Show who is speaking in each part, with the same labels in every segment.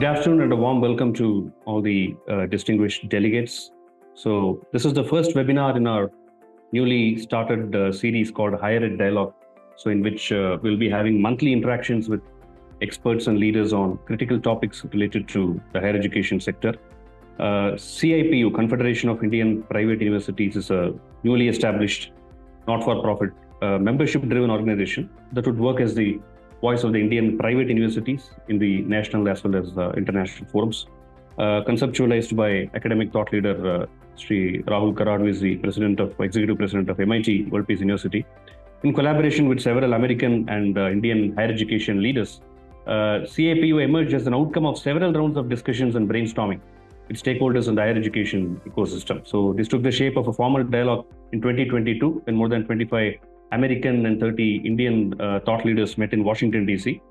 Speaker 1: Good afternoon and a warm welcome to all the distinguished delegates. So this is the first webinar in our newly started series called HigherED Dialogue. So in which we'll be having monthly interactions with experts and leaders on critical topics related to the higher education sector. CIPU, Confederation of Indian Private Universities, is a newly established not-for-profit membership-driven organization that would work as the voice of the Indian private universities in the national as well as international forums. Conceptualized by academic thought leader Sri Rahul Karad, who is the executive president of MIT World Peace University, in collaboration with several American and Indian higher education leaders. CIPU emerged as an outcome of several rounds of discussions and brainstorming with stakeholders in the higher education ecosystem. So this took the shape of a formal dialogue in 2022 when more than 25 American and 30 Indian thought leaders met in Washington, D.C.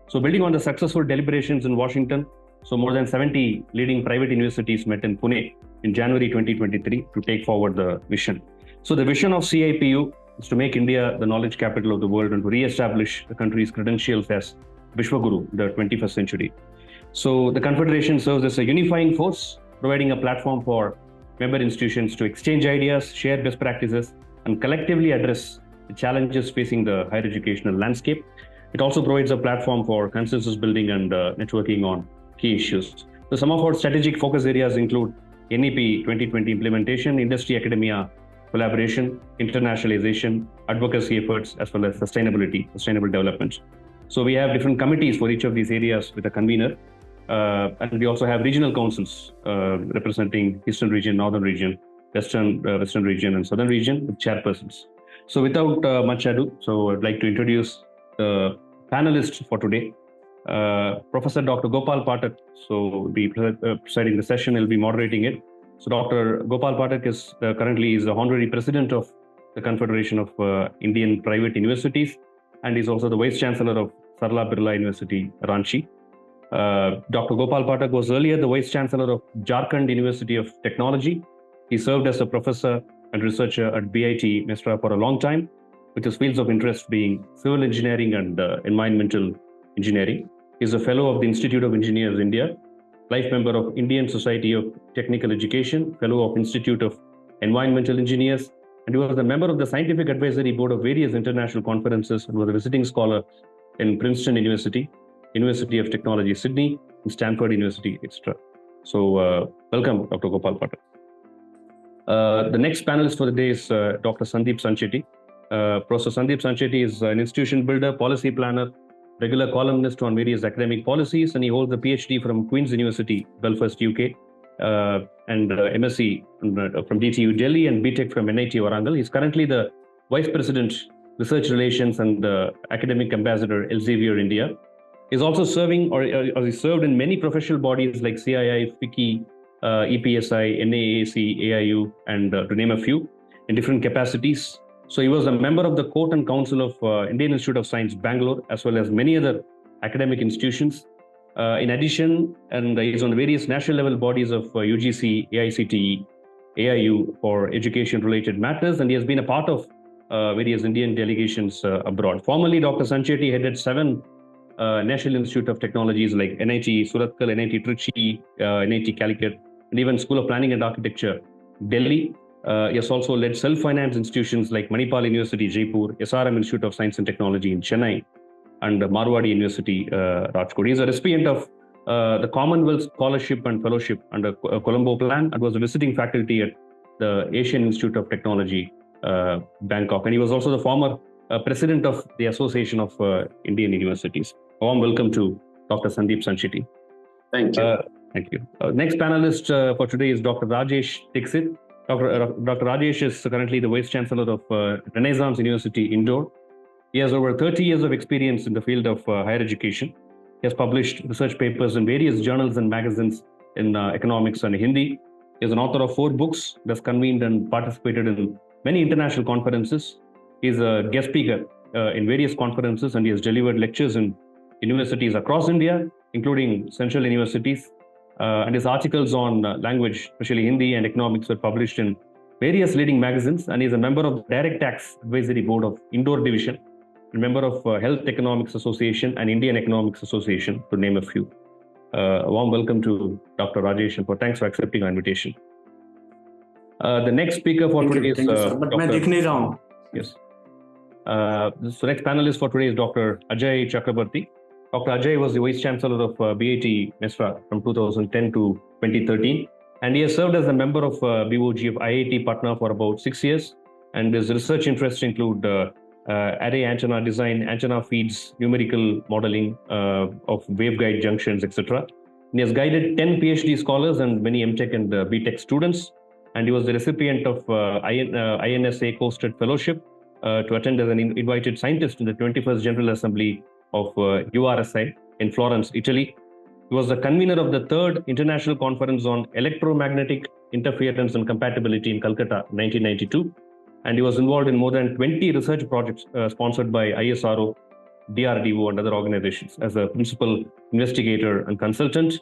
Speaker 1: So building on the successful deliberations in Washington, so more than 70 leading private universities met in Pune in January 2023 to take forward the vision. So the vision of CIPU is to make India the knowledge capital of the world and to re-establish the country's credentials as Vishwaguru in the 21st century. So the Confederation serves as a unifying force, providing a platform for member institutions to exchange ideas, share best practices, and collectively address the challenges facing the higher educational landscape. It also provides a platform for consensus building and networking on key issues. So some of our strategic focus areas include NEP 2020 implementation, industry-academia collaboration, internationalization, advocacy efforts, as well as sustainable development. So we have different committees for each of these areas with a convener. And we also have regional councils representing Eastern region, Northern region, Western region, and Southern region with chairpersons. So without much ado, so I'd like to introduce the panelists for today. Professor Dr. Gopal Pathak, so will be presiding the session, he'll be moderating it. So Dr. Gopal Pathak is currently the Honorary President of the Confederation of Indian Private Universities, and is also the Vice Chancellor of Sarala Birla University, Ranchi. Dr. Gopal Pathak was earlier the Vice Chancellor of Jharkhand University of Technology. He served as a professor and researcher at BIT-Mesra for a long time, with his fields of interest being civil engineering and environmental engineering. He is a fellow of the Institute of Engineers, India, life member of Indian Society of Technical Education, fellow of Institute of Environmental Engineers, and he was a member of the Scientific Advisory Board of various international conferences and was a visiting scholar in Princeton University, University of Technology, Sydney, and Stanford University, etc. So welcome, Dr. Gopal Pathak. The next panelist for the day is Dr. Sandeep Sancheti. Professor Sandeep Sancheti is an institution builder, policy planner, regular columnist on various academic policies, and he holds a PhD from Queen's University, Belfast, UK, and MSc from DTU Delhi and BTech from NIT Warangal. He's currently the Vice President, Research Relations and Academic Ambassador, Elsevier, India. He's also serving, or he served in many professional bodies like CII, FICCI, EPSI, NAAC, AIU, and to name a few, in different capacities. So he was a member of the Court and Council of Indian Institute of Science, Bangalore, as well as many other academic institutions. In addition, and he's on various national level bodies of UGC, AICTE, AIU for education-related matters, and he has been a part of various Indian delegations abroad. Formerly, Dr. Sancheti headed 7 National Institute of Technologies like NIT Surathkal, NIT Trichy, NIT Calicut, and even School of Planning and Architecture, Delhi. He has also led self-finance institutions like Manipal University, Jaipur, SRM Institute of Science and Technology in Chennai, and Marwadi University, Rajkot. He is a recipient of the Commonwealth Scholarship and Fellowship under Colombo Plan and was a visiting faculty at the Asian Institute of Technology, Bangkok. And he was also the former president of the Association of Indian Universities. A warm welcome to Dr. Sandeep Sancheti.
Speaker 2: Thank you.
Speaker 1: Thank you. Next panelist for today is Dr. Rajesh Dixit. Dr. Rajesh is currently the Vice Chancellor of Renaissance University, Indore. He has over 30 years of experience in the field of higher education. He has published research papers in various journals and magazines in economics and Hindi. He is an author of 4 books, has convened and participated in many international conferences. He is a guest speaker in various conferences, and he has delivered lectures in universities across India, including central universities. And his articles on language, especially Hindi and economics, were published in various leading magazines, and he is a member of the Direct Tax Advisory Board of Indore Division, a member of Health Economics Association and Indian Economics Association, to name a few. A warm welcome to Dr. Rajesh, and thanks for accepting our invitation. The next speaker for today is Dr. Yes. The next panelist for today is Dr. Ajay Chakrabarty. Dr. Ajay was the Vice Chancellor of BIT-Mesra from 2010 to 2013, and he has served as a member of BOG of IIT Patna for about 6 years. And his research interests include array antenna design, antenna feeds, numerical modeling of waveguide junctions, etc. He has guided 10 PhD scholars and many MTech and BTech students, and he was the recipient of INSA Hosted Fellowship to attend as an invited scientist in the 21st General Assembly of URSI in Florence, Italy. He was the convener of the 3rd International Conference on Electromagnetic Interference and Compatibility in Calcutta, 1992. And he was involved in more than 20 research projects sponsored by ISRO, DRDO, and other organizations as a principal investigator and consultant.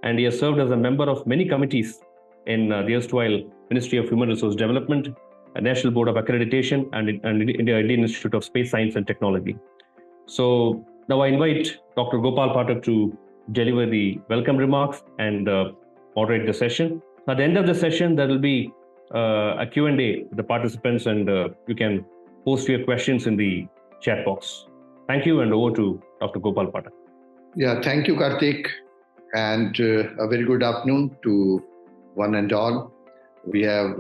Speaker 1: And he has served as a member of many committees in the erstwhile Ministry of Human Resource Development, National Board of Accreditation, and Indian Institute of Space Science and Technology. So now I invite Dr. Gopal Pathak to deliver the welcome remarks and moderate the session. At the end of the session, there will be a Q&A with the participants, and you can post your questions in the chat box. Thank you, and over to Dr. Gopal Pathak.
Speaker 2: Yeah, thank you, Karthik, and a very good afternoon to one and all. We have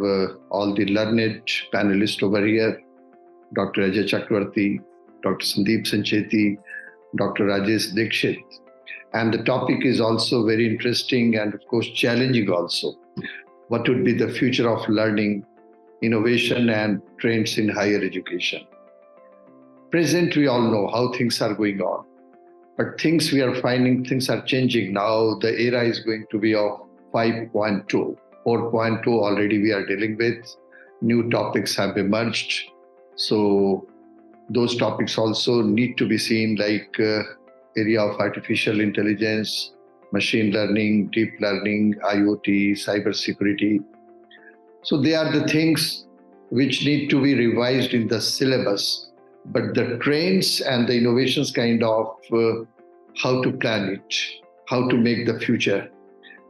Speaker 2: all the learned panelists over here, Dr. Ajay Chakrabarty, Dr. Sandeep Sancheti, Dr. Rajesh Dixit. And the topic is also very interesting and, of course, challenging also. What would be the future of learning, innovation, and trends in higher education? Present, we all know how things are going on. But things we are finding, things are changing now. The era is going to be of 5.2. 4.2 already we are dealing with. New topics have emerged. So those topics also need to be seen, like area of artificial intelligence, machine learning, deep learning, IoT, cybersecurity. So they are the things which need to be revised in the syllabus. But the trends and the innovations kind of how to plan it, how to make the future.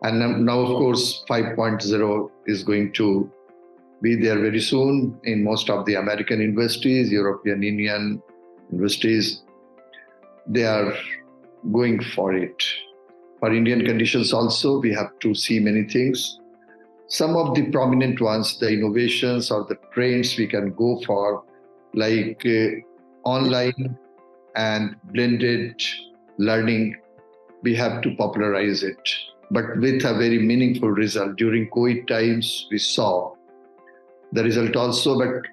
Speaker 2: And now, of course, 5.0 is going to be there very soon in most of the American universities, European Union universities. They are going for it. For Indian conditions also, we have to see many things. Some of the prominent ones, the innovations or the trends we can go for, like online and blended learning, we have to popularize it, but with a very meaningful result. During COVID times, we saw the result also, but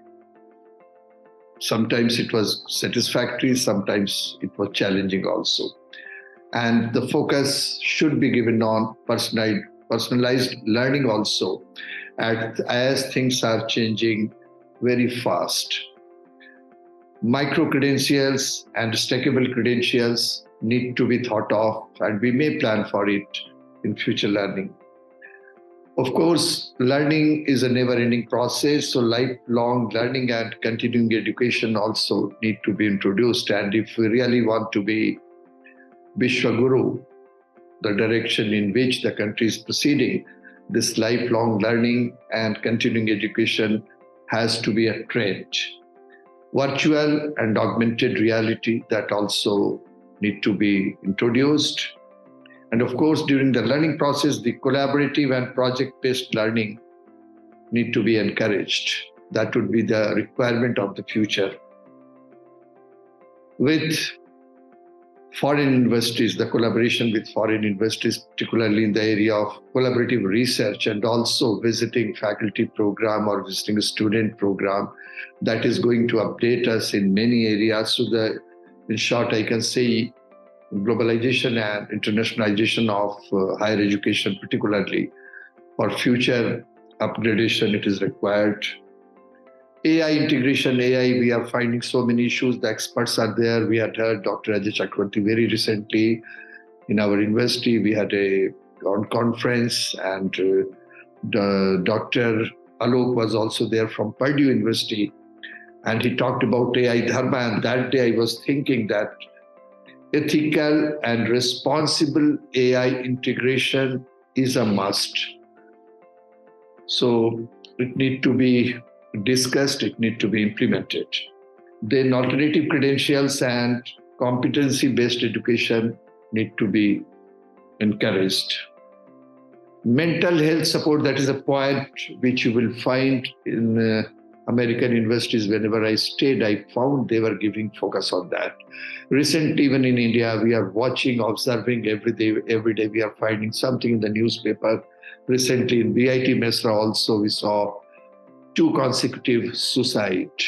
Speaker 2: sometimes it was satisfactory, sometimes it was challenging also. And the focus should be given on personalized learning also, as things are changing very fast. Micro-credentials and stackable credentials need to be thought of, and we may plan for it in future learning. Of course, learning is a never-ending process, so lifelong learning and continuing education also need to be introduced. And if we really want to be Vishwaguru, the direction in which the country is proceeding, this lifelong learning and continuing education has to be a trend. Virtual and augmented reality, that also need to be introduced. And of course, during the learning process, the collaborative and project-based learning need to be encouraged. That would be the requirement of the future. With foreign universities, the collaboration with foreign universities, particularly in the area of collaborative research and also visiting faculty program or visiting a student program, that is going to update us in many areas. So in short, I can say globalization and internationalization of higher education, particularly for future upgradation, it is required. AI integration, AI, we are finding so many issues. The experts are there. We had heard Dr. Ajay Chakrabarty very recently in our university. We had a conference, and Dr. Alok was also there from Purdue University, and he talked about AI Dharma. And that day I was thinking that ethical and responsible AI integration is a must. So it needs to be discussed, it needs to be implemented. Then alternative credentials and competency-based education need to be encouraged. Mental health support, that is a point which you will find in American universities. Whenever I stayed, I found they were giving focus on that. Recently, even in India, we are watching, observing every day we are finding something in the newspaper. Recently in BIT-Mesra also, we saw 2 consecutive suicides.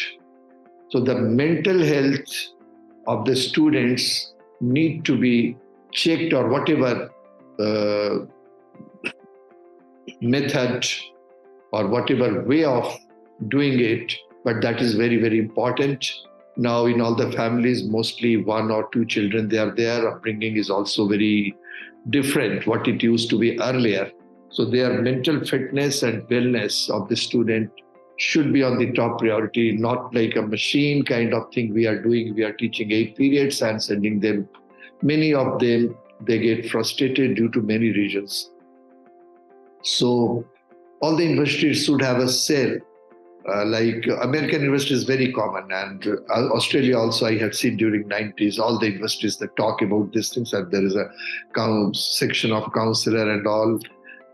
Speaker 2: So the mental health of the students need to be checked, or whatever method or whatever way of doing it, but that is very, very important. Now in all the families, mostly 1 or 2 children, they are there. Upbringing is also very different what it used to be earlier. So their mental fitness and wellness of the student should be on the top priority, not like a machine kind of thing we are doing. We are teaching 8 periods and sending them. Many of them, they get frustrated due to many reasons. So all the universities should have a cell. Like American university is very common, and Australia also I had seen during 90s, all the universities that talk about these things, and there is a section of counselor and all.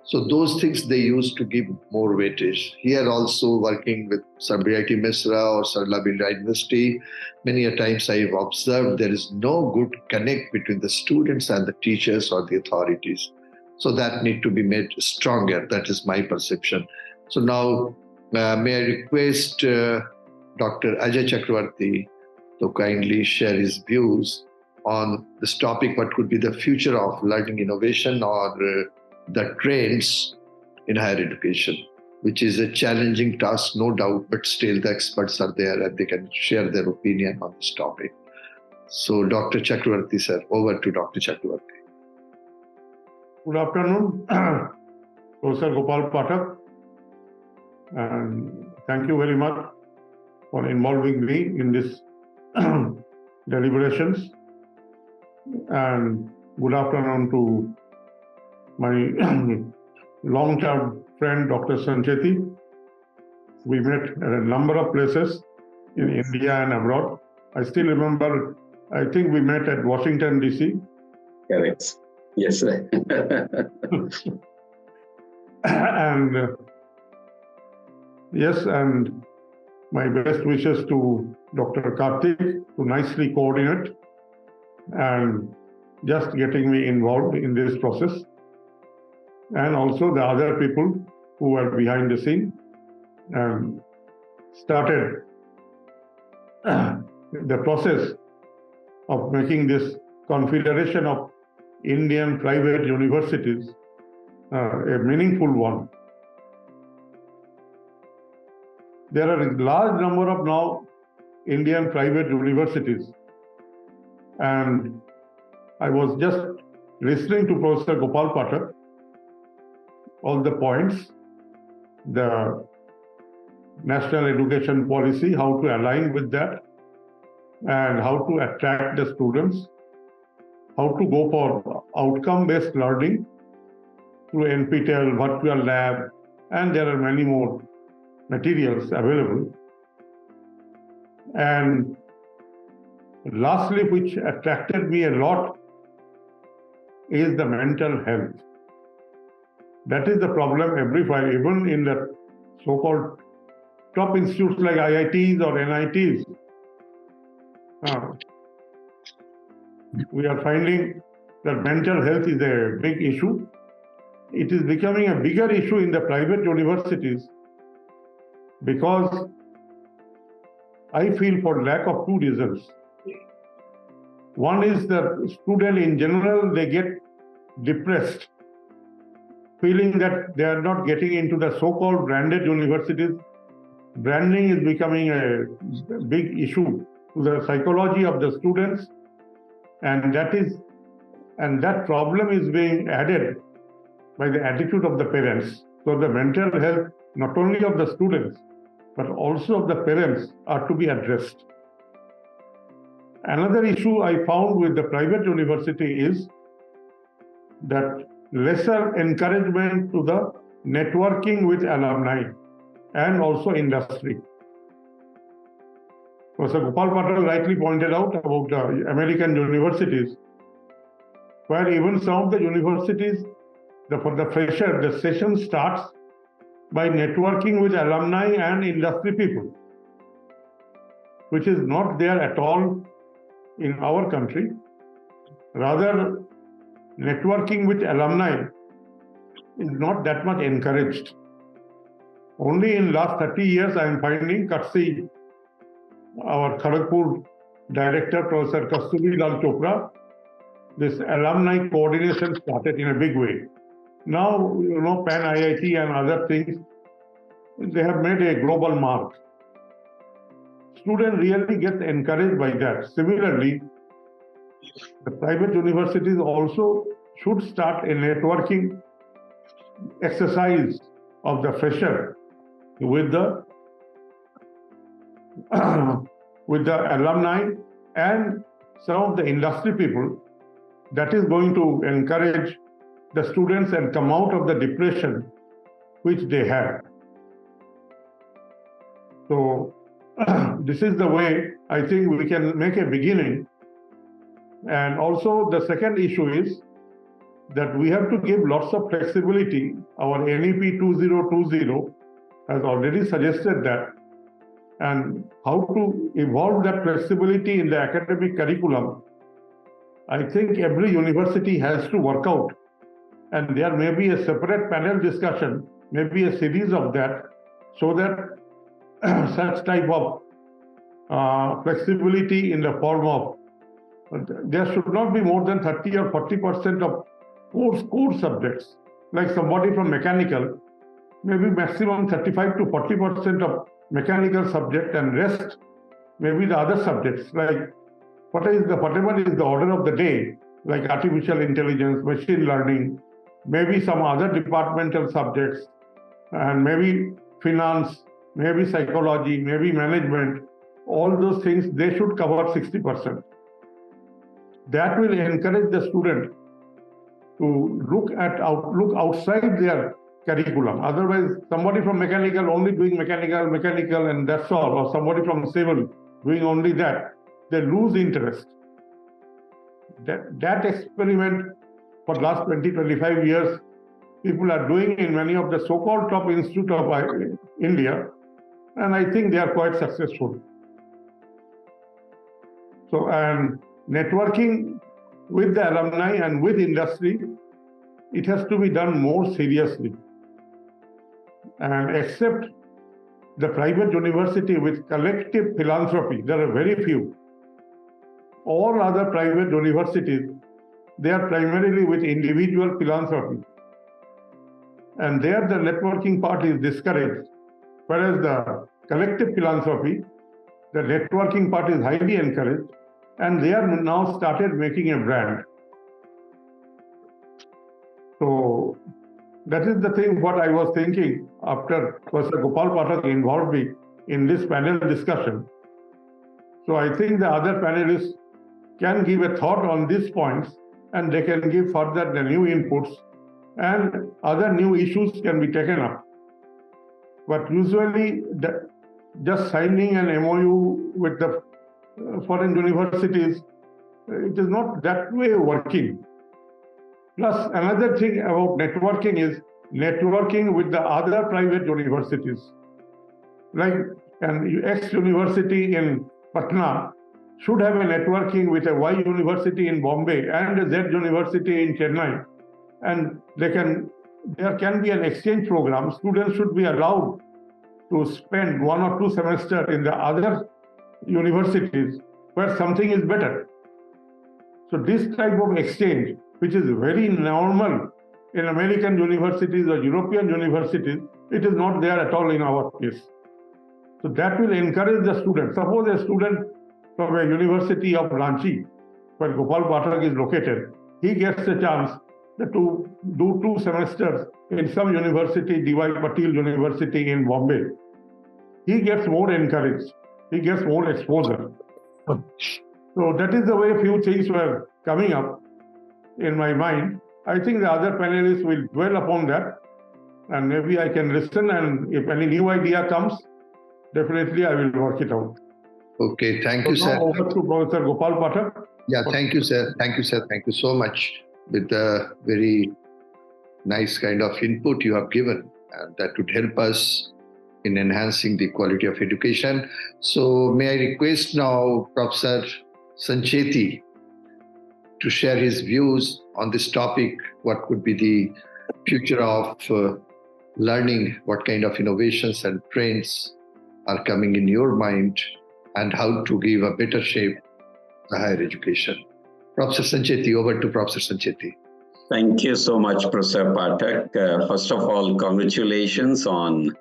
Speaker 2: So those things they used to give more weightage. Here also working with some BIT-Mesra or Sarala University, many a times I have observed there is no good connect between the students and the teachers or the authorities. So that need to be made stronger. That is my perception. So now may I request Dr. Ajay Chakrabarty to kindly share his views on this topic, what could be the future of learning innovation or the trends in higher education, which is a challenging task, no doubt, but still the experts are there and they can share their opinion on this topic. So Dr. Chakrabarty, sir, over to Dr. Chakrabarty.
Speaker 3: Good afternoon, Professor Gopal Pathak, and thank you very much for involving me in this deliberations. And good afternoon to my long-term friend, Dr. Sancheti. We met at a number of places in India and abroad. I still remember, I think we met at Washington, D.C.
Speaker 4: Correct. Yes, sir.
Speaker 3: And yes, and my best wishes to Dr. Karthik to nicely coordinate and just getting me involved in this process. And also the other people who were behind the scene and started the process of making this Confederation of Indian private universities a meaningful one. There are a large number of now Indian private universities, and I was just listening to Professor Gopal Pathak, all the points, the national education policy, how to align with that, and how to attract the students, how to go for outcome-based learning through NPTEL, virtual lab, and there are many more materials available. And lastly, which attracted me a lot is the mental health. That is the problem everywhere, even in the so-called top institutes like IITs or NITs. We are finding that mental health is a big issue. It is becoming a bigger issue in the private universities because I feel for lack of 2 reasons. One is that students in general, they get depressed, feeling that they are not getting into the so-called branded universities. Branding is becoming a big issue to the psychology of the students, and that problem is being added by the attitude of the parents. So the mental health, not only of the students, but also of the parents, are to be addressed. Another issue I found with the private university is that lesser encouragement to the networking with alumni and also industry. Professor Gopal Pathak rightly pointed out about the American universities, where even some of the universities, for the fresher, the session starts by networking with alumni and industry people, which is not there at all in our country. Rather, networking with alumni is not that much encouraged. Only in last 30 years, I am finding, courtesy our Kharagpur director, Professor Kasturi Lal Chopra, this alumni coordination started in a big way. Now, Pan IIT and other things, they have made a global mark. Student really gets encouraged by that. Similarly, the private universities also should start a networking exercise of the fresher with the alumni and some of the industry people. That is going to encourage the students and come out of the depression which they have. So this is the way I think we can make a beginning. And also the second issue is that we have to give lots of flexibility. Our NEP 2020 has already suggested that. And how to evolve that flexibility in the academic curriculum, I think every university has to work out. And there may be a separate panel discussion, maybe a series of that, so that such type of flexibility in the form of, there should not be more than 30 or 40% of core subjects. Like somebody from mechanical, maybe maximum 35 to 40% of mechanical subject, and rest maybe the other subjects, like whatever is the order of the day, like artificial intelligence, machine learning, maybe some other departmental subjects, and maybe finance, maybe psychology, maybe management. All those things, they should cover 60%. That will encourage the student to look outside their curriculum. Otherwise, somebody from mechanical only doing mechanical, and that's all, or somebody from civil doing only that, they lose interest. That experiment for the last 20-25 years, people are doing in many of the so-called top institutes of India, and I think they are quite successful. So, and networking with the alumni and with industry, it has to be done more seriously. And except the private university with collective philanthropy, there are very few. All other private universities, they are primarily with individual philanthropy. And there the networking part is discouraged. Whereas the collective philanthropy, the networking part is highly encouraged, and they are now started making a brand. So that is the thing what I was thinking after Professor Gopal Pathak involved me in this panel discussion. So I think the other panelists can give a thought on these points, and they can give further the new inputs, and other new issues can be taken up. But usually just signing an MOU with the foreign universities, it is not that way working. Plus, another thing about networking is networking with the other private universities. Like an X university in Patna should have a networking with a Y university in Bombay and a Z university in Chennai. And there can be an exchange program. Students should be allowed to spend 1 or 2 semesters in the other universities where something is better. So this type of exchange, which is very normal in American universities or European universities, it is not there at all in our case. So that will encourage the student. Suppose a student from a university of Ranchi, where Gopal Pathak is located, he gets a chance to do 2 semesters in some university, D.Y. Patil University in Bombay. He gets more encouraged. He gets more exposure. So So that is the way few things were coming up in my mind. I think the other panelists will dwell upon that, and maybe I can listen, and if any new idea comes, definitely I will work it out.
Speaker 2: Okay, thank
Speaker 3: So
Speaker 2: you, sir.
Speaker 3: now over to Professor Gopal Pathak.
Speaker 2: Yeah, thank you, sir. Thank you, sir. Thank you so much with the very nice kind of input you have given, and that would help us in enhancing the quality of education. So may I request now Professor Sancheti to share his views on this topic. What could be the future of learning? What kind of innovations and trends are coming in your mind, and how to give a better shape to higher education? Professor Sancheti, over to Professor Sancheti.
Speaker 4: Thank you so much, Professor Pathak. First of all, congratulations on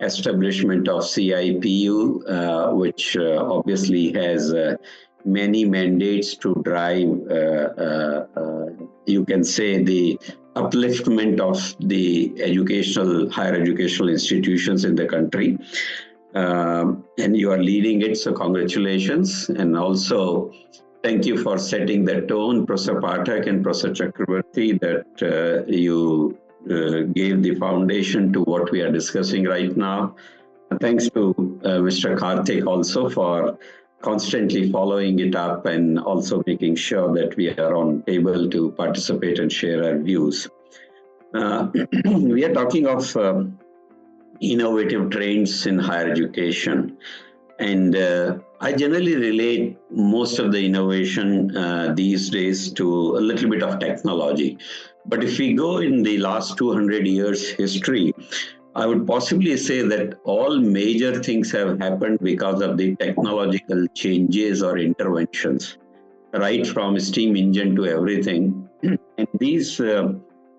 Speaker 4: establishment of CIPU, which obviously has many mandates to drive, you can say, the upliftment of the higher educational institutions in the country. And you are leading it, so congratulations. And also, thank you for setting the tone, Professor Pathak and Professor Chakrabarty, that you gave the foundation to what we are discussing right now. Thanks to Mr. Karthik also for constantly following it up and also making sure that we are able to participate and share our views. We are talking of innovative trends in higher education. And I generally relate most of the innovation these days to a little bit of technology. But if we go in the last 200 years history, I would possibly say that all major things have happened because of the technological changes or interventions, right from steam engine to everything. And these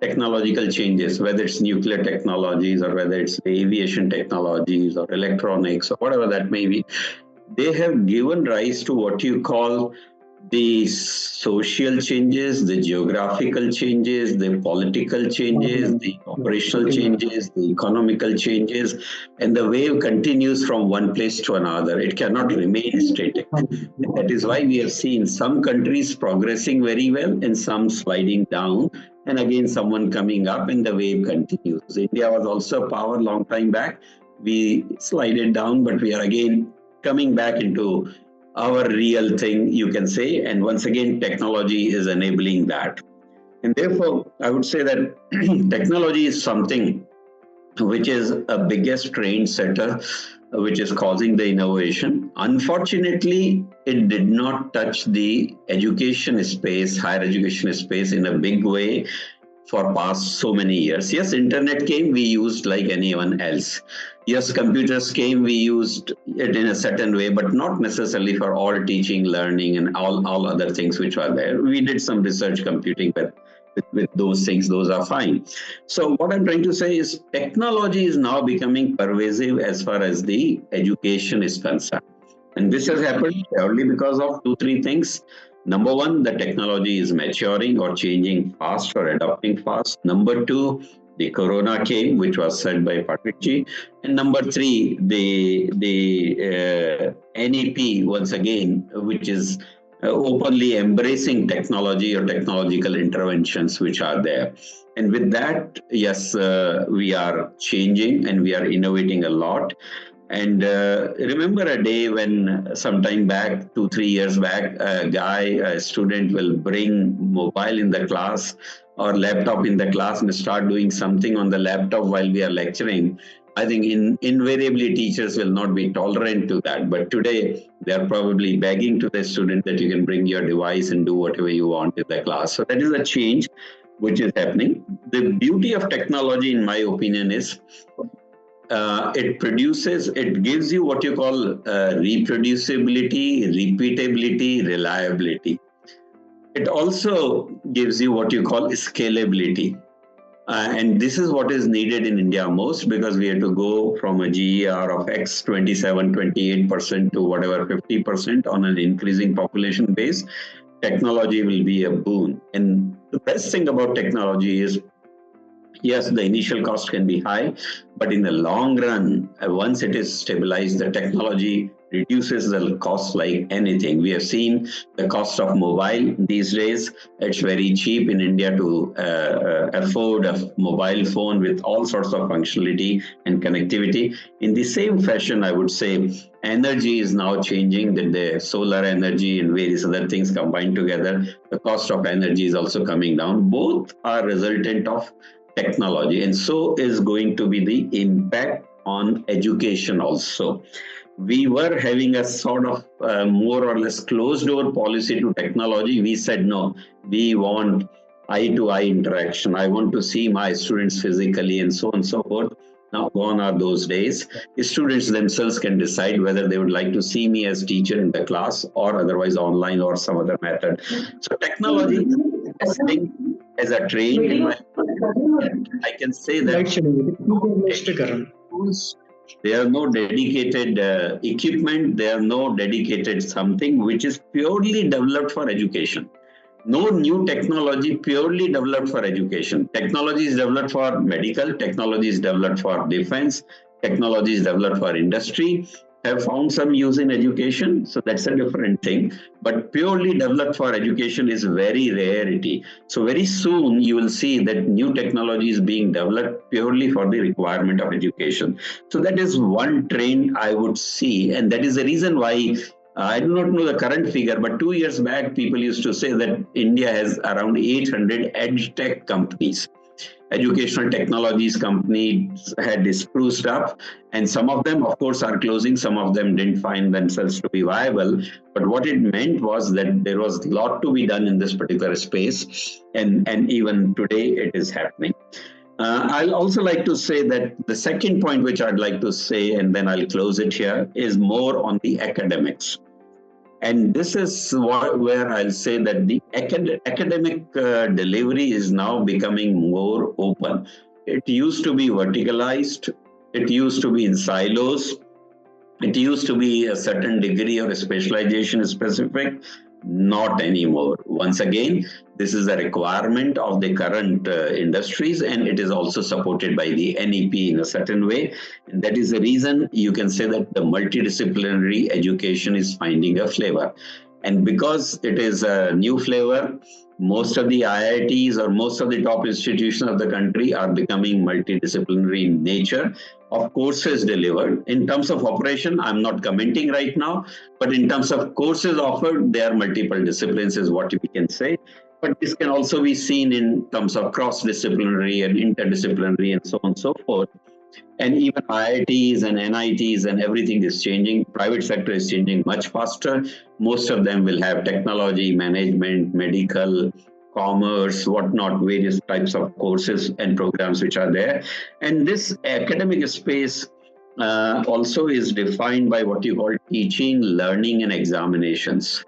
Speaker 4: technological changes, whether it's nuclear technologies or whether it's aviation technologies or electronics or whatever that may be, they have given rise to what you call the social changes, the geographical changes, the political changes, the operational changes, the economical changes, and the wave continues from one place to another. It cannot remain static. That is why we have seen some countries progressing very well and some sliding down, and again someone coming up, and the wave continues. India was also a power long time back. We slided down, but we are again coming back into our real thing, you can say. And once again, technology is enabling that. And therefore, I would say that technology is something which is a biggest trend setter, which is causing the innovation. Unfortunately, it did not touch the education space, higher education space in a big way for past so many years. Yes, internet came, we used like anyone else. Yes, computers came, we used it in a certain way, but not necessarily for all teaching, learning, and all other things which were there. We did some research computing, but with those things, those are fine. So what I'm trying to say is technology is now becoming pervasive as far as the education is concerned. And this has happened purely because of 2-3 things. Number one, the technology is maturing or changing fast or adopting fast. Number two, the corona came, which was said by Pathak. And number three, the NEP, once again, which is openly embracing technology or technological interventions which are there. And with that, yes, we are changing and we are innovating a lot. And remember a day when sometime back, 2-3 years back, a student will bring mobile in the class or laptop in the class and start doing something on the laptop while we are lecturing. I think invariably teachers will not be tolerant to that. But today, they're probably begging to the student that you can bring your device and do whatever you want in the class. So that is a change which is happening. The beauty of technology, in my opinion, is it gives you what you call reproducibility, repeatability, reliability. It also gives you what you call scalability. And this is what is needed in India most, because we have to go from a GER of X 27-28% to whatever 50% on an increasing population base. Technology will be a boon. And the best thing about technology is Yes, the initial cost can be high, but in the long run, once it is stabilized, the technology reduces the cost like anything. We have seen the cost of mobile these days. It's very cheap in India to afford a mobile phone with all sorts of functionality and connectivity. In the same fashion, I would say energy is now changing, that the solar energy and various other things combined together, the cost of energy is also coming down. Both are resultant of technology, and so is going to be the impact on education also. We were having a sort of more or less closed door policy to technology. We said no, we want eye to eye interaction. I want to see my students physically, and so on and so forth. Now gone are those days. The students themselves can decide whether they would like to see me as teacher in the class or otherwise online or some other method. So technology is as a train in my, I can say that there are no dedicated equipment, there are no dedicated something which is purely developed for education. No new technology purely developed for education. Technology is developed for medical, technology is developed for defense, technology is developed for industry, have found some use in education, so that's a different thing. But purely developed for education is very rarity. So very soon you will see that new technology is being developed purely for the requirement of education. So that is one trend I would see, and that is the reason why I do not know the current figure, but 2 years back, people used to say that India has around 800 edtech companies. Educational technologies companies had spruced up, and some of them, of course, are closing. Some of them didn't find themselves to be viable. But what it meant was that there was a lot to be done in this particular space, and even today it is happening. I'll also like to say that the second point which I'd like to say, and then I'll close it here, is more on the academics. And this is where I'll say that the academic delivery is now becoming more open. It used to be verticalized. It used to be in silos. It used to be a certain degree of specialization specific. Not anymore. Once again, this is a requirement of the current industries, and it is also supported by the NEP in a certain way. And that is the reason you can say that the multidisciplinary education is finding a flavor. And because it is a new flavor, most of the IITs or most of the top institutions of the country are becoming multidisciplinary in nature, of courses delivered. In terms of operation, I'm not commenting right now, but in terms of courses offered, there are multiple disciplines is what we can say. But this can also be seen in terms of cross-disciplinary and interdisciplinary and so on and so forth. And even IITs and NITs and everything is changing. Private sector is changing much faster. Most of them will have technology, management, medical, commerce, whatnot, various types of courses and programs which are there. And this academic space also is defined by what you call teaching, learning, and examinations.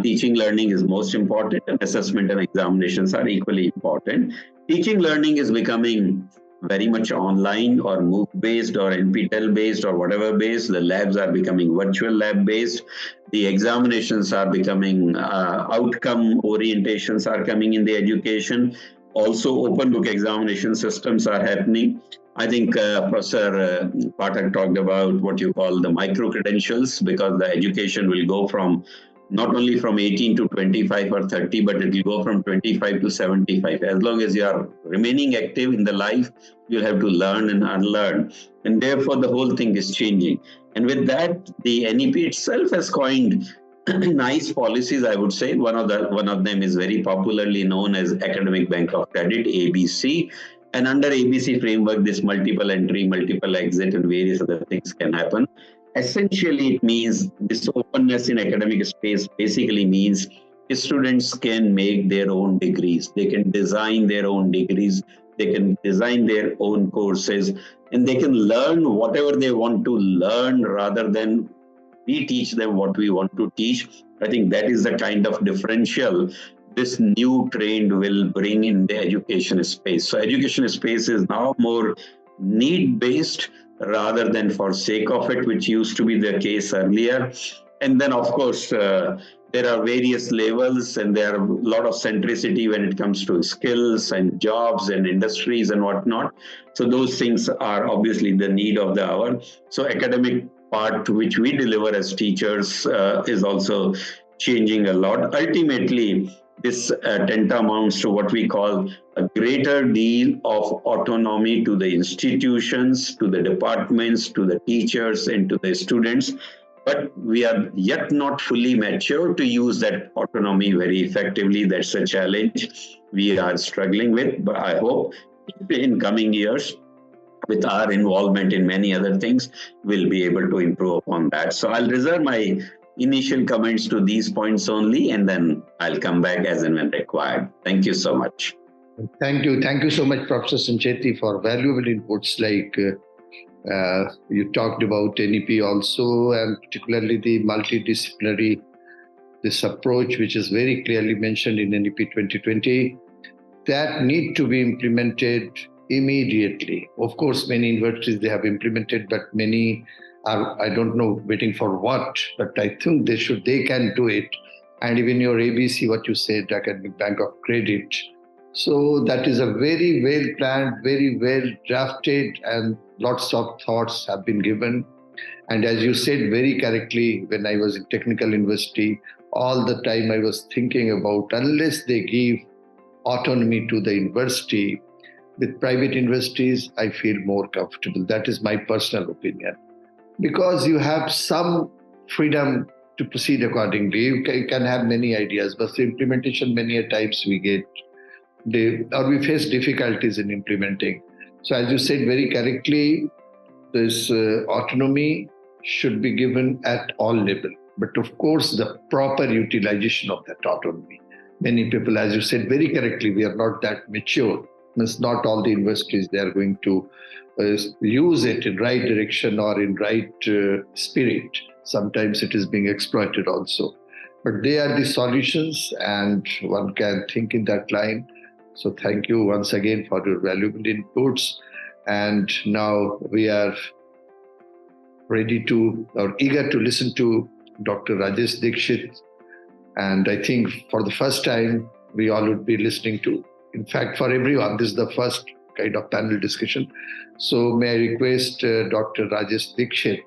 Speaker 4: Teaching, learning is most important, and assessment and examinations are equally important. Teaching, learning is becoming very much online or MOOC based or NPTEL based or whatever based. The labs are becoming virtual lab based. The examinations are becoming outcome orientations are coming in the education. Also open book examination systems are happening. I think Professor Pathak talked about what you call the micro credentials, because the education will go from not only from 18 to 25 or 30, but it will go from 25 to 75. As long as you are remaining active in the life, you'll have to learn and unlearn. And therefore, the whole thing is changing. And with that, the NEP itself has coined nice policies, I would say. One of them is very popularly known as Academic Bank of Credit, ABC. And under ABC framework, this multiple entry, multiple exit, and various other things can happen. Essentially, it means this openness in academic space basically means students can make their own degrees. They can design their own degrees. They can design their own courses, and they can learn whatever they want to learn rather than we teach them what we want to teach. I think that is the kind of differential this new trend will bring in the education space. So education space is now more need-based rather than for sake of it, which used to be the case earlier. And then, of course, there are various levels and there are a lot of centricity when it comes to skills and jobs and industries and whatnot. So those things are obviously the need of the hour. So academic part which we deliver as teachers is also changing a lot. Ultimately, this tantamounts to what we call a greater deal of autonomy to the institutions, to the departments, to the teachers, and to the students. But we are yet not fully mature to use that autonomy very effectively. That's a challenge we are struggling with. But I hope in coming years, with our involvement in many other things, we'll be able to improve upon that. So I'll reserve my initial comments to these points only, and then I'll come back as and when required. Thank you so much.
Speaker 2: Thank you. Thank you so much, Professor Sancheti, for valuable inputs like you talked about NEP also, and particularly the multidisciplinary, this approach, which is very clearly mentioned in NEP 2020, that need to be implemented immediately. Of course, many universities, they have implemented, but many are, I don't know, waiting for what, but I think they can do it. And even your ABC, what you said, Academic Bank of Credit. So that is a very well planned, very well drafted, and lots of thoughts have been given. And as you said very correctly, when I was in technical university, all the time I was thinking about, unless they give autonomy to the university, with private universities, I feel more comfortable. That is my personal opinion. Because you have some freedom to proceed accordingly. You can have many ideas, but the implementation, many a times we face difficulties in implementing. So as you said very correctly, this autonomy should be given at all levels. But of course, the proper utilization of that autonomy. Many people, as you said very correctly, we are not that mature. Means not all the universities, they are going to use it in right direction or in right spirit. Sometimes it is being exploited also. But they are the solutions, and one can think in that line. So thank you once again for your valuable inputs. And now we are ready to, or eager to listen to Dr. Rajesh Dixit. And I think for the first time, we all would be listening to, in fact, for everyone, this is the first kind of panel discussion. So may I request Dr. Rajesh Dixit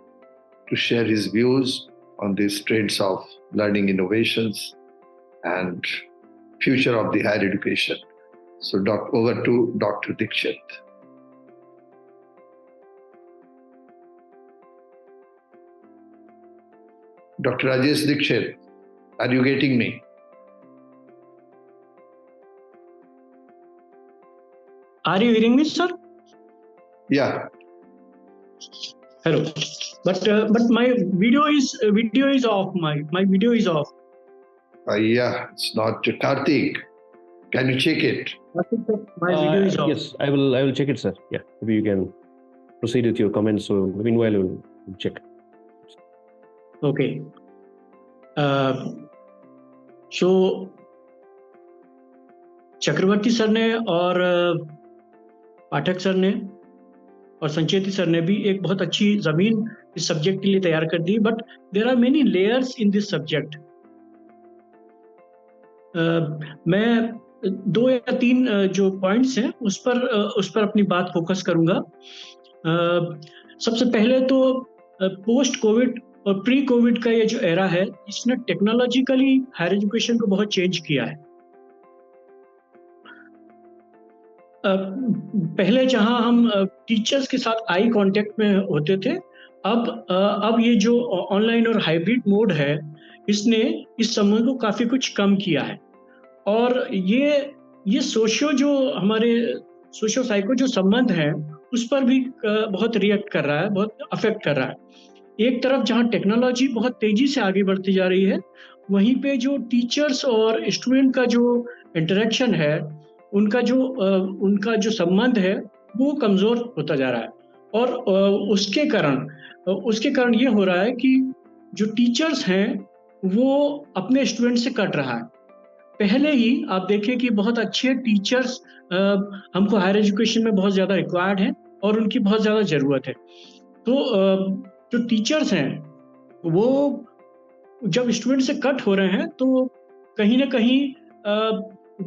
Speaker 2: to share his views on these trends of learning innovations and future of the higher education. So over to Dr. Dixit. Dr. Rajesh Dixit, are you getting me?
Speaker 5: Are you hearing me, sir?
Speaker 2: Yeah.
Speaker 5: Hello. But my video is off. My video is off.
Speaker 2: Yeah, it's not. Karthik, can you check it?
Speaker 5: My video is off.
Speaker 1: Yes, I will check it, sir. Yeah, maybe you can proceed with your comments. So meanwhile, we'll check.
Speaker 5: Okay. So Chakraborty sir ने और पाठक sir ने और Sancheti sir ने भी एक बहुत अच्छी जमीन इस सब्जेक्ट के लिए तैयार कर दी, but there are many layers in this subject. मैं 2 या 3 जो पॉइंट्स हैं उस पर अपनी बात फोकस करूंगा. सबसे पहले तो पोस्ट कोविड और प्री कोविड का ये जो एरा है, इसने टेक्नोलॉजिकली हायर एजुकेशन को बहुत चेंज किया है. पहले जहां हम टीचर्स के साथ आई कांटेक्ट में होते थे, अब ये जो ऑनलाइन और हाइब्रिड मोड है, इसने इस संबंध को काफी कुछ कम किया है. और ये सोशो साइको जो संबंध है, उस पर भी बहुत रिएक्ट कर रहा है, बहुत अफेक्ट कर रहा है. एक तरफ जहां टेक्नोलॉजी बहुत तेजी से आगे बढ़ती जा रही है, वहीं पे जो टीचर्स और स्टूडेंट का जो इंटरेक्शन है, उनका जो संबंध है, वो कमजोर होता जा रहा है. और उसके कारण ये हो रहा है कि जो टीचर्स हैं वो अपने स्टूडेंट से कट रहा है. पहले ही आप देखें कि बहुत अच्छे टीचर्स हमको हायर एजुकेशन में बहुत ज़्यादा रिक्वायर्ड हैं और उनकी बहुत ज़्यादा ज़रूरत है. तो जो टीचर्स हैं वो जब स्टूडेंट से कट हो रहे हैं तो कहीं ना कहीं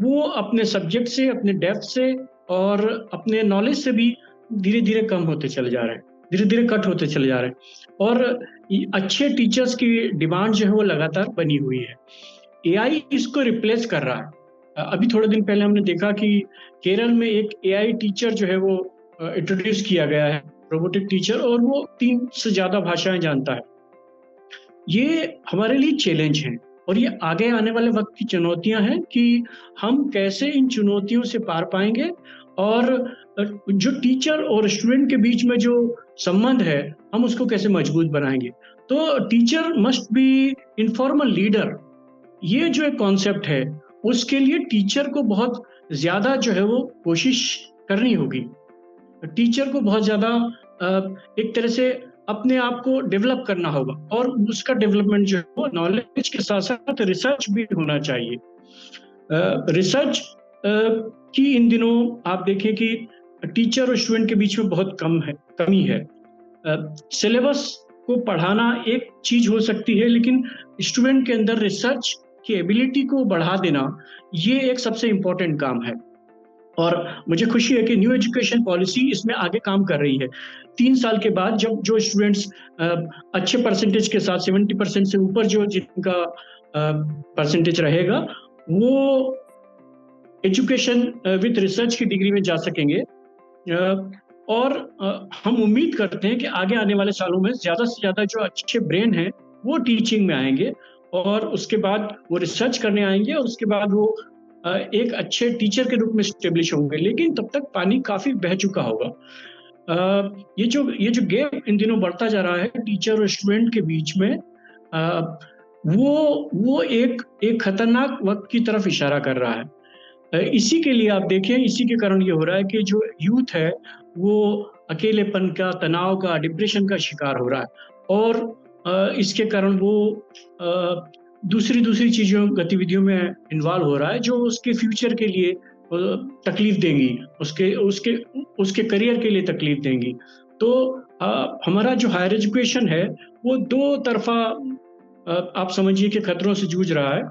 Speaker 5: वो अपने सब्जेक्ट से, अपने डेप्थ से और अपने नॉलेज से भी धीरे धीरे कम होते चले जा रहे हैं, धीरे धीरे कट होते चले जा रहे हैं। और अच्छे टीचर्स की डिमांड जो है वो लगातार बनी हुई है। एआई इसको रिप्लेस कर रहा है। अभी थोड़े दिन पहले हमने देखा कि केरल में एक एआई टीचर जो है वो इंट्रोड्यूस किया गया है, रोबोटिक टीचर, और वो 3 से ज्यादा भाषाएं जानता है। ये हमारे लिए चैलेंज है और ये आगे आने वाले वक्त की चुनौतियां हैं कि हम कैसे इन चुनौतियों से पार पाएंगे और जो टीचर और स्टूडेंट के बीच में जो संबंध है हम उसको कैसे मजबूत बनाएंगे। तो teacher must be informal leader, ये जो एक कॉन्सेप्ट है उसके लिए टीचर को बहुत ज्यादा जो है वो कोशिश करनी होगी। टीचर को बहुत ज्यादा एक तरह से अपने आप को डेवलप करना होगा और उसका डेवलपमेंट जो है वो नॉलेज के साथ साथ रिसर्च भी होना चाहिए। रिसर्च की इन दिनों आप देखें कि टीचर और स्टूडेंट के बीच में बहुत कमी है। सिलेबस को पढ़ाना एक चीज हो सकती है, लेकिन स्टूडेंट के अंदर रिसर्च की एबिलिटी को बढ़ा देना ये एक सबसे इम्पोर्टेंट काम है। और मुझे खुशी है कि न्यू एजुकेशन पॉलिसी इसमें आगे काम कर रही है। 3 साल के बाद जब जो स्टूडेंट्स अच्छे परसेंटेज के साथ 70% से ऊपर जो जिनका परसेंटेज रहेगा वो एजुकेशन विद रिसर्च की डिग्री में जा सकेंगे। और हम उम्मीद करते हैं कि आगे आने वाले सालों में ज्यादा से ज्यादा जो अच्छे ब्रेन हैं वो टीचिंग में आएंगे और उसके बाद वो रिसर्च करने आएंगे और उसके बाद वो एक अच्छे टीचर के रूप में स्टेब्लिश होंगे। लेकिन तब तक पानी काफी बह चुका होगा। ये जो गैप इन दिनों बढ़ता जा रहा है टीचर और स्टूडेंट के बीच में, वो एक खतरनाक वक्त की तरफ इशारा कर रहा है। इसी के लिए आप देखें, इसी के कारण ये हो रहा है कि जो यूथ है वो अकेलेपन का, तनाव का, डिप्रेशन का शिकार हो रहा है और इसके कारण वो दूसरी चीजों, गतिविधियों में इन्वॉल्व हो रहा है जो उसके फ्यूचर के लिए तकलीफ देंगी, उसके करियर के लिए तकलीफ देंगी। तो हमारा जो हायर एजुकेशन है वो 2 तरफा आप समझिए कि खतरों से जूझ रहा है।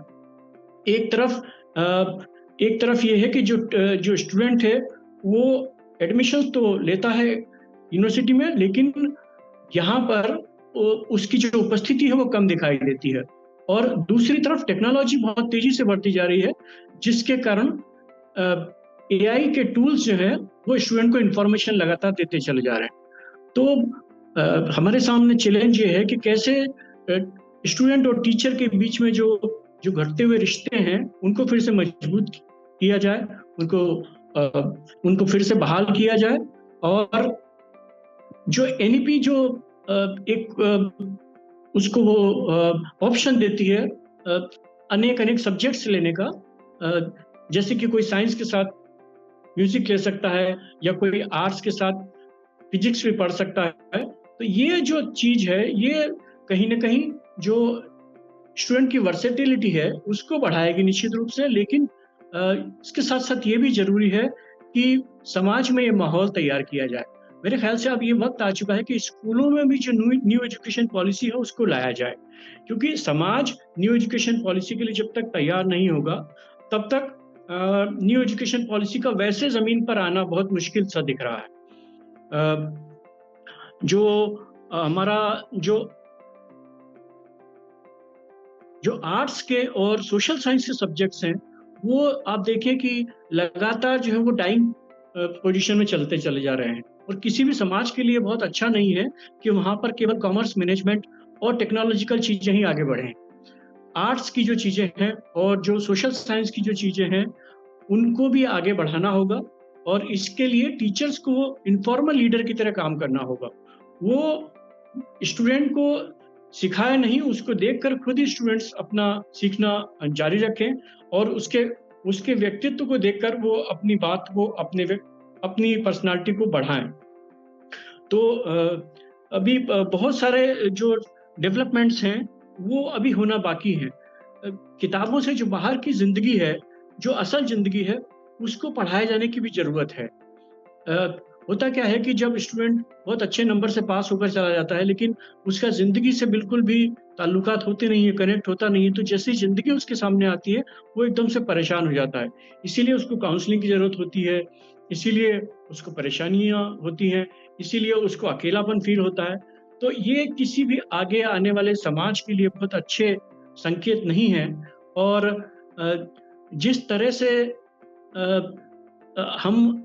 Speaker 5: एक तरफ ये है कि जो स्टूडेंट है वो एडमिशन तो लेता है यूनिवर्सिटी में, लेकिन यहाँ पर उसकी जो उपस्थिति है वो कम दिखाई देती है। और दूसरी तरफ टेक्नोलॉजी बहुत तेजी से बढ़ती जा रही है जिसके कारण एआई के टूल्स जो है वो स्टूडेंट को इंफॉर्मेशन लगातार देते चले जा रहे हैं। तो हमारे सामने चैलेंज ये है कि कैसे स्टूडेंट और टीचर के बीच में जो घटते हुए रिश्ते हैं उनको फिर से मजबूत किया जाए, उनको फिर से बहाल किया जाए। और जो एनईपी जो एक उसको वो ऑप्शन देती है अनेक सब्जेक्ट्स लेने का, जैसे कि कोई साइंस के साथ म्यूजिक ले सकता है या कोई आर्ट्स के साथ फिजिक्स भी पढ़ सकता है। तो ये जो चीज है ये कहीं ना कहीं जो स्टूडेंट की वर्सेटिलिटी है उसको बढ़ाएगी निश्चित रूप से। लेकिन इसके साथ साथ ये भी जरूरी है कि समाज में ये माहौल तैयार किया जाए। मेरे ख्याल से अब ये वक्त आ चुका है कि स्कूलों में भी जो न्यू एजुकेशन पॉलिसी है उसको लाया जाए, क्योंकि समाज न्यू एजुकेशन पॉलिसी के लिए जब तक तैयार नहीं होगा तब तक न्यू एजुकेशन पॉलिसी का वैसे जमीन पर आना बहुत मुश्किल सा दिख रहा है। जो हमारा जो आर्ट्स के और सोशल साइंस के सब्जेक्ट्स हैं वो आप देखें कि लगातार जो है वो डाइंग पोजीशन में चलते चले जा रहे हैं और किसी भी समाज के लिए बहुत अच्छा नहीं है कि वहां पर केवल कॉमर्स, मैनेजमेंट और टेक्नोलॉजिकल चीजें ही आगे बढ़ें। आर्ट्स की जो चीजें हैं और जो सोशल साइंस की जो चीजें हैं उनको भी आगे बढ़ाना होगा और इसके लिए टीचर्स को इनफॉर्मल लीडर की तरह काम करना होगा। वो स्टूडेंट को सिखाए नहीं, उसको देखकर खुद ही स्टूडेंट्स अपना सीखना जारी रखें और उसके व्यक्तित्व को देखकर वो अपनी बात को, अपनी पर्सनालिटी को बढ़ाएं। तो अभी बहुत सारे जो डेवलपमेंट्स हैं वो अभी होना बाकी है। किताबों से जो बाहर की जिंदगी है, जो असल जिंदगी है, उसको पढ़ाए जाने की भी जरूरत है। होता क्या है कि जब स्टूडेंट बहुत अच्छे नंबर से पास होकर चला जाता है लेकिन उसका ज़िंदगी से बिल्कुल भी ताल्लुकात होते नहीं है, कनेक्ट होता नहीं है, तो जैसे ही ज़िंदगी उसके सामने आती है वो एकदम से परेशान हो जाता है। इसीलिए उसको काउंसलिंग की ज़रूरत होती है, इसीलिए उसको परेशानियाँ होती हैं, इसीलिए उसको अकेलापन फ़ील होता है। तो ये किसी भी आगे आने वाले समाज के लिए बहुत अच्छे संकेत नहीं हैं। और जिस तरह से हम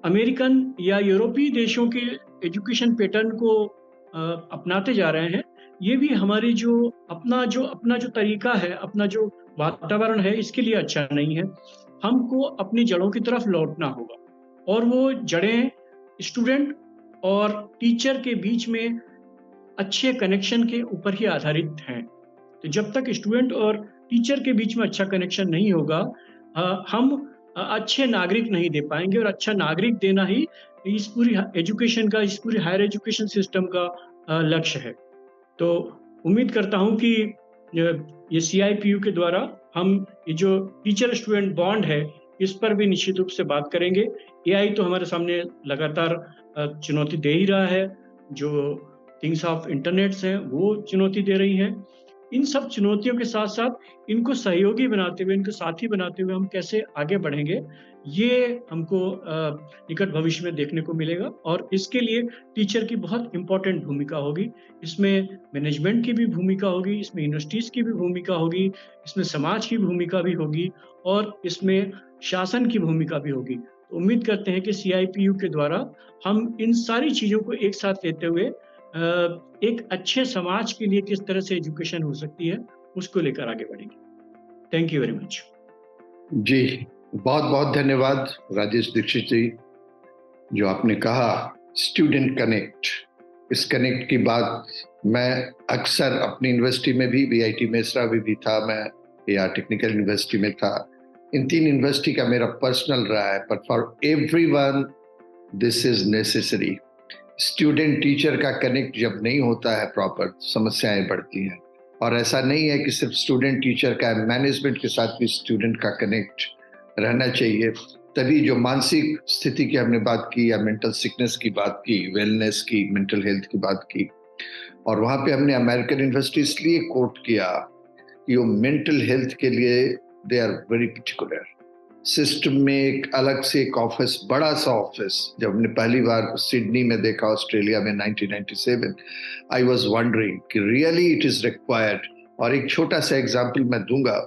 Speaker 5: अमेरिकन या यूरोपीय देशों के एजुकेशन पैटर्न को अपनाते जा रहे हैं, ये भी हमारी जो अपना जो तरीका है, अपना जो वातावरण है, इसके लिए अच्छा नहीं है। हमको अपनी जड़ों की तरफ लौटना होगा और वो जड़ें स्टूडेंट और टीचर के बीच में अच्छे कनेक्शन के ऊपर ही आधारित हैं। तो जब तक स्टूडेंट और टीचर के बीच में अच्छा कनेक्शन नहीं होगा, हम अच्छे नागरिक नहीं दे पाएंगे, और अच्छा नागरिक देना ही इस पूरी एजुकेशन का, इस पूरी हायर एजुकेशन सिस्टम का लक्ष्य है। तो उम्मीद करता हूं कि ये CIPU के द्वारा हम ये जो टीचर स्टूडेंट बॉन्ड है, इस पर भी निश्चित रूप से बात करेंगे। AI तो हमारे सामने लगातार चुनौती दे ही रहा है, जो थिंग्स ऑफ इंटरनेट्स हैं वो चुनौती दे रही हैं। इन सब चुनौतियों के साथ साथ इनको सहयोगी बनाते हुए, इनको साथी बनाते हुए हम कैसे आगे बढ़ेंगे, ये हमको निकट भविष्य में देखने को मिलेगा। और इसके लिए टीचर की बहुत इम्पोर्टेंट भूमिका होगी, इसमें मैनेजमेंट की भी भूमिका होगी, इसमें यूनिवर्सिटीज़ की भी भूमिका होगी, इसमें समाज की भूमिका भी होगी और इसमें शासन की भूमिका भी होगी। तो उम्मीद करते हैं कि CIPU के द्वारा हम इन सारी चीज़ों को एक साथ लेते हुए एक अच्छे समाज के लिए किस तरह से एजुकेशन हो सकती है, उसको लेकर आगे बढ़ेंगे। Thank you very much.
Speaker 2: जी, बहुत बहुत धन्यवाद राजेश दीक्षित जी। जो आपने कहा स्टूडेंट कनेक्ट, इस कनेक्ट की बात मैं अक्सर अपनी यूनिवर्सिटी में भी, BIT-Mesra भी था मैं, या टेक्निकल यूनिवर्सिटी में था, इन 3 यूनिवर्सिटी का मेरा पर्सनल रहा है। But for everyone this is necessary. Student teacher का कनेक्ट जब नहीं होता है प्रॉपर, समस्याएं बढ़ती हैं। और ऐसा नहीं है कि सिर्फ स्टूडेंट टीचर का, मैनेजमेंट के साथ भी स्टूडेंट का कनेक्ट रहना चाहिए। तभी जो मानसिक स्थिति की हमने बात की, या मेंटल सिकनेस की बात की, वेलनेस की, मेंटल हेल्थ की बात की, और वहाँ पे हमने अमेरिकन यूनिवर्सिटी इसलिए कोट किया कि वो मेंटल हेल्थ के लिए they are very particular. System में एक अलग से एक ऑफिस, बड़ा सा ऑफिस, जब हमने पहली बार सिडनी में देखा, ऑस्ट्रेलिया में 1997, आई वॉज वंडरिंग कि रियली इट इज रिक्वायर्ड। और एक छोटा सा एग्जाम्पल मैं दूंगा,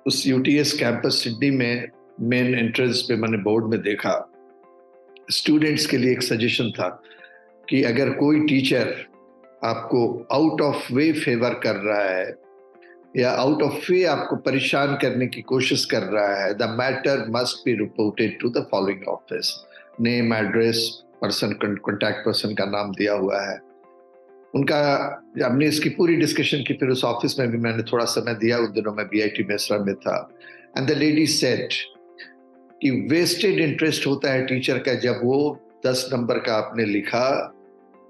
Speaker 2: उस UTS कैंपस सिडनी में मेन एंट्रेंस पे मैंने बोर्ड में देखा, स्टूडेंट्स के लिए एक सजेशन था कि अगर कोई टीचर आपको आउट ऑफ वे फेवर कर रहा है या आउट ऑफ वे आपको परेशान करने की कोशिश कर रहा है, the matter must be reported to the following office. Name, address, person, contact person का नाम दिया हुआ है उनका। हमने इसकी पूरी डिस्कशन की, फिर उस ऑफिस में भी मैंने थोड़ा समय दिया, उन दिनों मैं BIT-Mesra में था। एंड द लेडी सेड कि वेस्टेड इंटरेस्ट होता है टीचर का जब वो 10 नंबर का आपने लिखा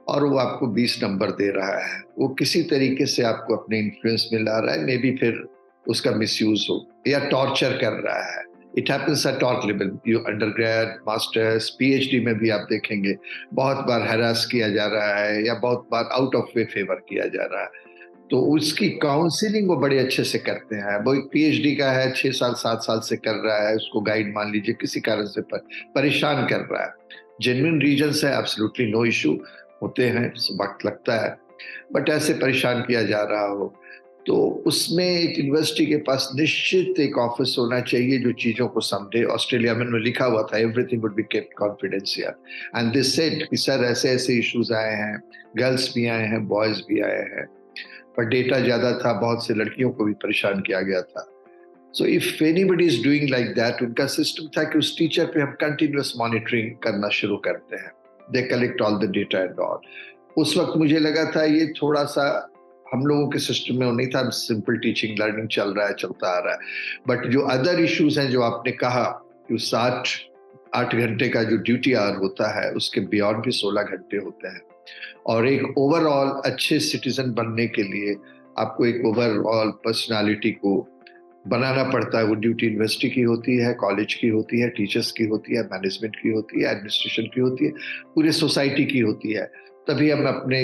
Speaker 2: और वो आपको 20 नंबर दे रहा है। वो किसी तरीके से आपको अपने इन्फ्लुएंस में ला रहा है, मे बी फिर उसका मिसयूज हो, या टॉर्चर कर रहा है। It happens at all level, you undergrad, masters, PhD में भी आप देखेंगे बहुत बार हैरास किया जा रहा है या बहुत बार आउट ऑफ वे फेवर किया जा रहा है। तो उसकी काउंसलिंग वो बड़े अच्छे से करते हैं। वो एक PhD का है, 6 साल 7 साल से कर रहा है, उसको गाइड मान लीजिए किसी कारण से परेशान कर रहा है, जेन्युइन रीजंस है, एब्सोल्युटली नो इशू, होते हैं, वक्त लगता है, बट ऐसे परेशान किया जा रहा हो तो उसमें एक यूनिवर्सिटी के पास निश्चित एक ऑफिस होना चाहिए जो चीजों को समझे। ऑस्ट्रेलिया में लिखा हुआ था everything would be kept confidential, and this said कि सर ऐसे ऐसे इश्यूज आए हैं, गर्ल्स भी आए हैं, बॉयज भी आए हैं, पर डेटा ज्यादा था, बहुत से लड़कियों को भी परेशान किया गया था। So if anybody is doing like that, उनका सिस्टम था कि उस टीचर पे हम कंटिन्यूअस मॉनिटरिंग करना शुरू करते हैं, they collect all the data and all. उस वक्त मुझे लगा था ये थोड़ा सा हम लोगों के सिस्टम में वो नहीं था, सिंपल टीचिंग लर्निंग चल रहा है, चलता आ रहा है। बट जो अदर इश्यूज हैं जो आपने कहा कि 7-8 घंटे का जो ड्यूटी आवर होता है उसके बियॉन्ड भी 16 घंटे होते हैं, और एक ओवरऑल अच्छे सिटीजन बनने के लिए आपको एक ओवरऑल पर्सनालिटी को बनाना पड़ता है, वो ड्यूटी यूनिवर्सिटी की होती है, कॉलेज की होती है, टीचर्स की होती है, मैनेजमेंट की होती है, एडमिनिस्ट्रेशन की होती है, पूरे सोसाइटी की होती है। तभी हम अपने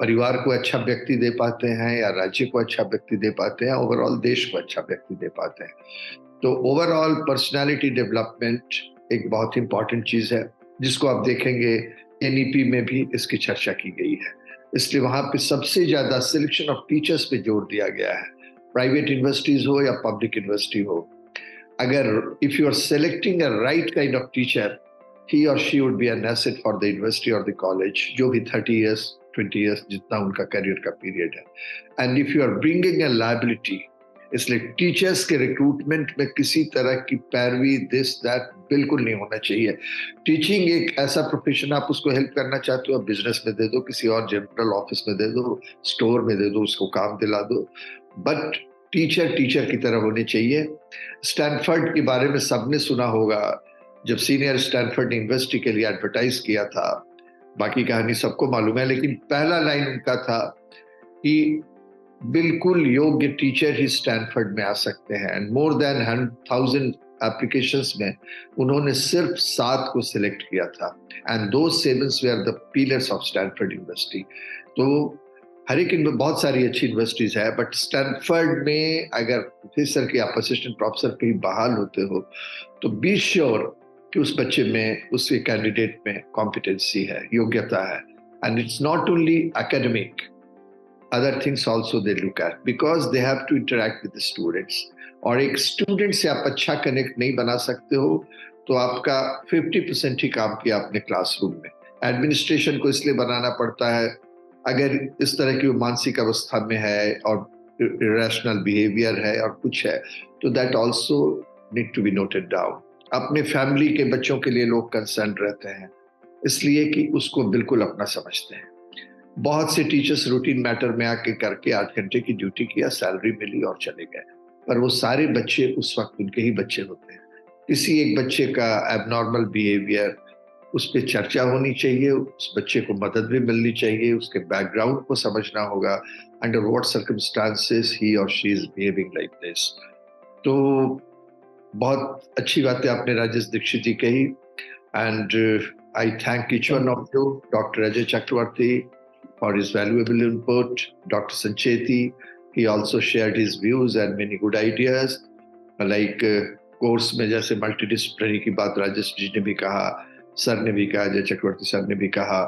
Speaker 2: परिवार को अच्छा व्यक्ति दे पाते हैं या राज्य को अच्छा व्यक्ति दे पाते हैं, ओवरऑल देश को अच्छा व्यक्ति दे पाते हैं। तो ओवरऑल पर्सनालिटी डेवलपमेंट एक बहुत इंपॉर्टेंट चीज है, जिसको आप देखेंगे एनईपी में भी इसकी चर्चा की गई है। इसलिए वहां पे सबसे ज्यादा सिलेक्शन ऑफ टीचर्स पे जोर दिया गया है, प्राइवेट यूनिवर्सिटीज हो या पब्लिक यूनिवर्सिटी हो। अगर if you are selecting a right kind of teacher, he और she would be an asset for the university और द कॉलेज, जो भी 30 years 20 years जितना उनका करियर का पीरियड है। And if you are bringing a liability, इसलिए teachers के रिक्रूटमेंट में किसी तरह की पैरवी दिस दैट बिल्कुल नहीं होना चाहिए। टीचिंग एक ऐसा प्रोफेशन, आप उसको हेल्प करना चाहते हो, आप बिजनेस में दे दो, किसी और जनरल ऑफिस में दे दो, स्टोर में दे दो, उसको काम दिला दो, बट टीचर टीचर की तरह होनी चाहिए। स्टैनफोर्ड के बारे में सबने सुना होगा, जब सीनियर स्टैनफोर्ड ने यूनिवर्सिटी के लिए एडवर्टाइज किया था, बाकी कहानी सबको मालूम है, लेकिन पहला लाइन उनका था कि बिल्कुल योग्य टीचर ही स्टैनफोर्ड में आ सकते हैं। एंड मोर देन 100,000 एप्लीकेशंस में उन्होंने सिर्फ 7 को सिलेक्ट किया था, एंड दो 7 were the pillars of Stanford University. तो हर एक इनमें बहुत सारी अच्छी यूनिवर्सिटीज है, बट स्टैनफोर्ड में अगर प्रोफेसर की आप असिस्टेंट प्रोफेसर कहीं बहाल होते हो, तो बी श्योर कि उस बच्चे में, उसके कैंडिडेट में कॉम्पिटेंसी है, योग्यता है। And it's not only academic, other things also they look at, because they have to interact with the students. और एक स्टूडेंट से आप अच्छा कनेक्ट नहीं बना सकते हो तो आपका 50% ही काम किया आपने क्लासरूम में। एडमिनिस्ट्रेशन को इसलिए बनाना पड़ता है, अगर इस तरह की मानसिक अवस्था में है और इरेशनल बिहेवियर है और कुछ है, तो that also need to be noted down. अपने फैमिली के बच्चों के लिए लोग कंसर्न रहते हैं, इसलिए कि उसको बिल्कुल अपना समझते हैं। बहुत से टीचर्स रूटीन मैटर में आके करके 8 घंटे की ड्यूटी किया, सैलरी मिली और चले गए, पर वो सारे बच्चे उस वक्त उनके ही बच्चे होते हैं। किसी एक बच्चे का एबनॉर्मल बिहेवियर, उस पर चर्चा होनी चाहिए, उस बच्चे को मदद भी मिलनी चाहिए, उसके बैकग्राउंड को समझना होगा, अंडर व्हाट सर्कमस्टांसेस ही और she is behaving like this. तो बहुत अच्छी बातें आपने राजेश दीक्षित जी कही, and I thank each one of you, doctor Ajay Chakravarti for his valuable input, Dr. Sancheti, he also shared his views and many good ideas, like course में जैसे multidisciplinary की बात राजेश जी ने भी कहा, सर ने भी कहा, अजय चक्रवर्ती सर ने भी कहा,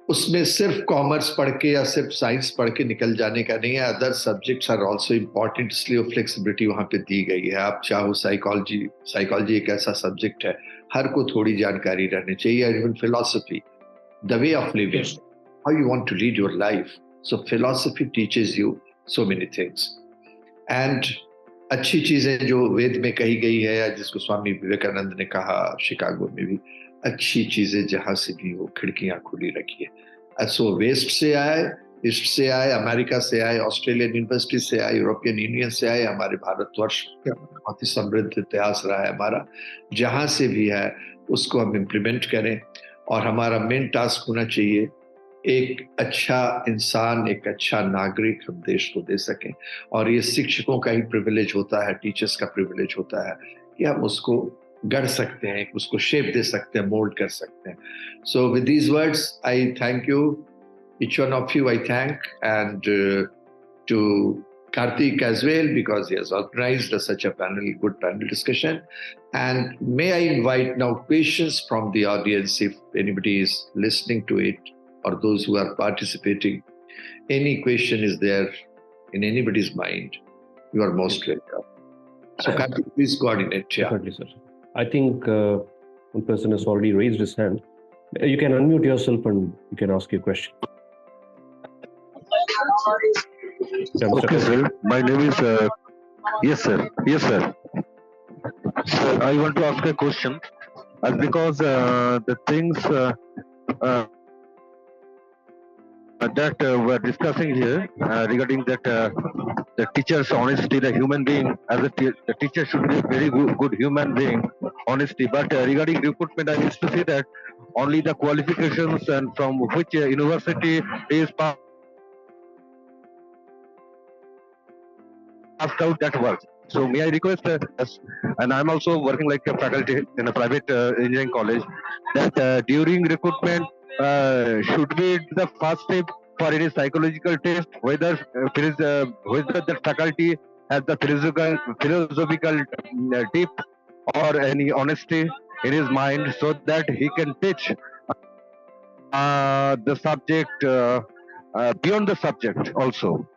Speaker 2: उसमें सिर्फ कॉमर्स पढ़ के या सिर्फ साइंस पढ़ के निकल जाने का नहीं है, other subjects are also important, इसलिए फ्लेक्सिबिलिटी वहाँ पे दी गई है। आप चाहो साइकोलॉजी एक ऐसा सब्जेक्ट है, हर को थोड़ी जानकारी रहनी चाहिए, even philosophy, the way of living, yes, how you want to lead your life. So philosophy teaches you so many things. And अच्छी चीजें जो वेद में कही गई है, या जिसको स्वामी विवेकानंद ने कहा शिकागो में भी, अच्छी चीजें जहां से भी हो खिड़कियां खुली रखिए। सो वेस्ट से आए, ईस्ट से आए, अमेरिका से आए, ऑस्ट्रेलियन यूनिवर्सिटी से आए, यूरोपियन यूनियन से आए, हमारे भारतवर्ष बहुत ही समृद्ध इतिहास रहा है हमारा, जहां से भी है उसको हम इम्प्लीमेंट करें। और हमारा मेन टास्क होना चाहिए एक अच्छा इंसान, एक अच्छा नागरिक हम देश को दे सकें। और ये शिक्षकों का ही प्रिविलेज होता है, टीचर्स का प्रिविलेज होता है कि हम उसको गढ़ सकते हैं, उसको शेप दे सकते हैं, मोल्ड कर सकते हैं। So with these words I thank you, each one of you I thank, and to Karthik as well, because he has organized such a good panel discussion. And may I invite now questions from the audience, if anybody is listening to it or those who are participating. Any question is there in anybody's mind, you are most welcome. So Karthik, please coordinate.
Speaker 1: Definitely, sir. I think one person has already raised his hand. You can unmute yourself and you can ask your question.
Speaker 6: Okay, sir. My name is yes, sir. Yes, sir. Sir, I want to ask a question, because the things that we're discussing here regarding that the teacher's honesty, the human being as the teacher should be a very good human being, honesty. But regarding recruitment, I used to say that only the qualifications and from which university is asked out that work. So may I request, and I'm also working like a faculty in a private engineering college, that during recruitment should be the first step for any psychological test, whether whether the faculty has the philosophical dip or any honesty in his mind, so that he can teach the subject beyond the subject also,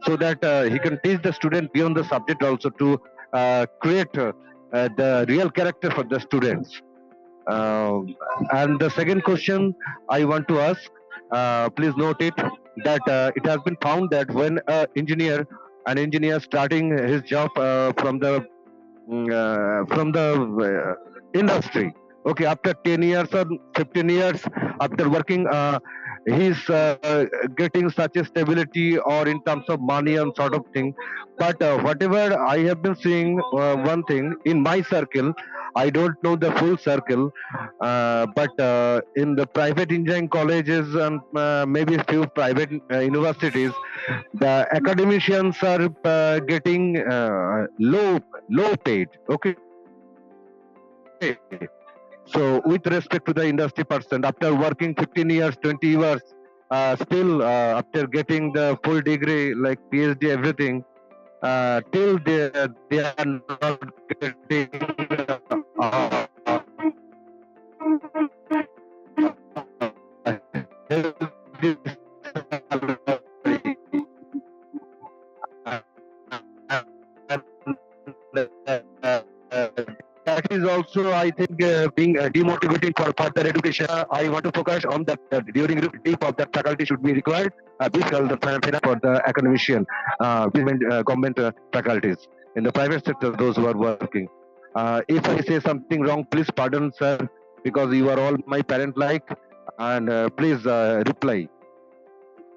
Speaker 6: so that he can teach the student beyond the subject also to create the real character for the students. And the second question I want to ask, please note it, that it has been found that when an engineer starting his job from the industry, okay, after 10 years or 15 years after working, he's getting such a stability or in terms of money and sort of thing. But whatever I have been seeing, one thing in my circle, I don't know the full circle, but in the private engineering colleges and maybe few private universities, the academicians are getting low paid. Okay. So with respect to the industry person, after working 15 years, 20 years, still after getting the full degree like PhD, everything, till they are not getting that is also, I think, being demotivating for further education. I want to focus on that during deep of that faculty should be required. This is the for the academician, government faculties in the private sector, those who are working. If I say something wrong, please pardon, sir, because you are all my parent like, and please reply.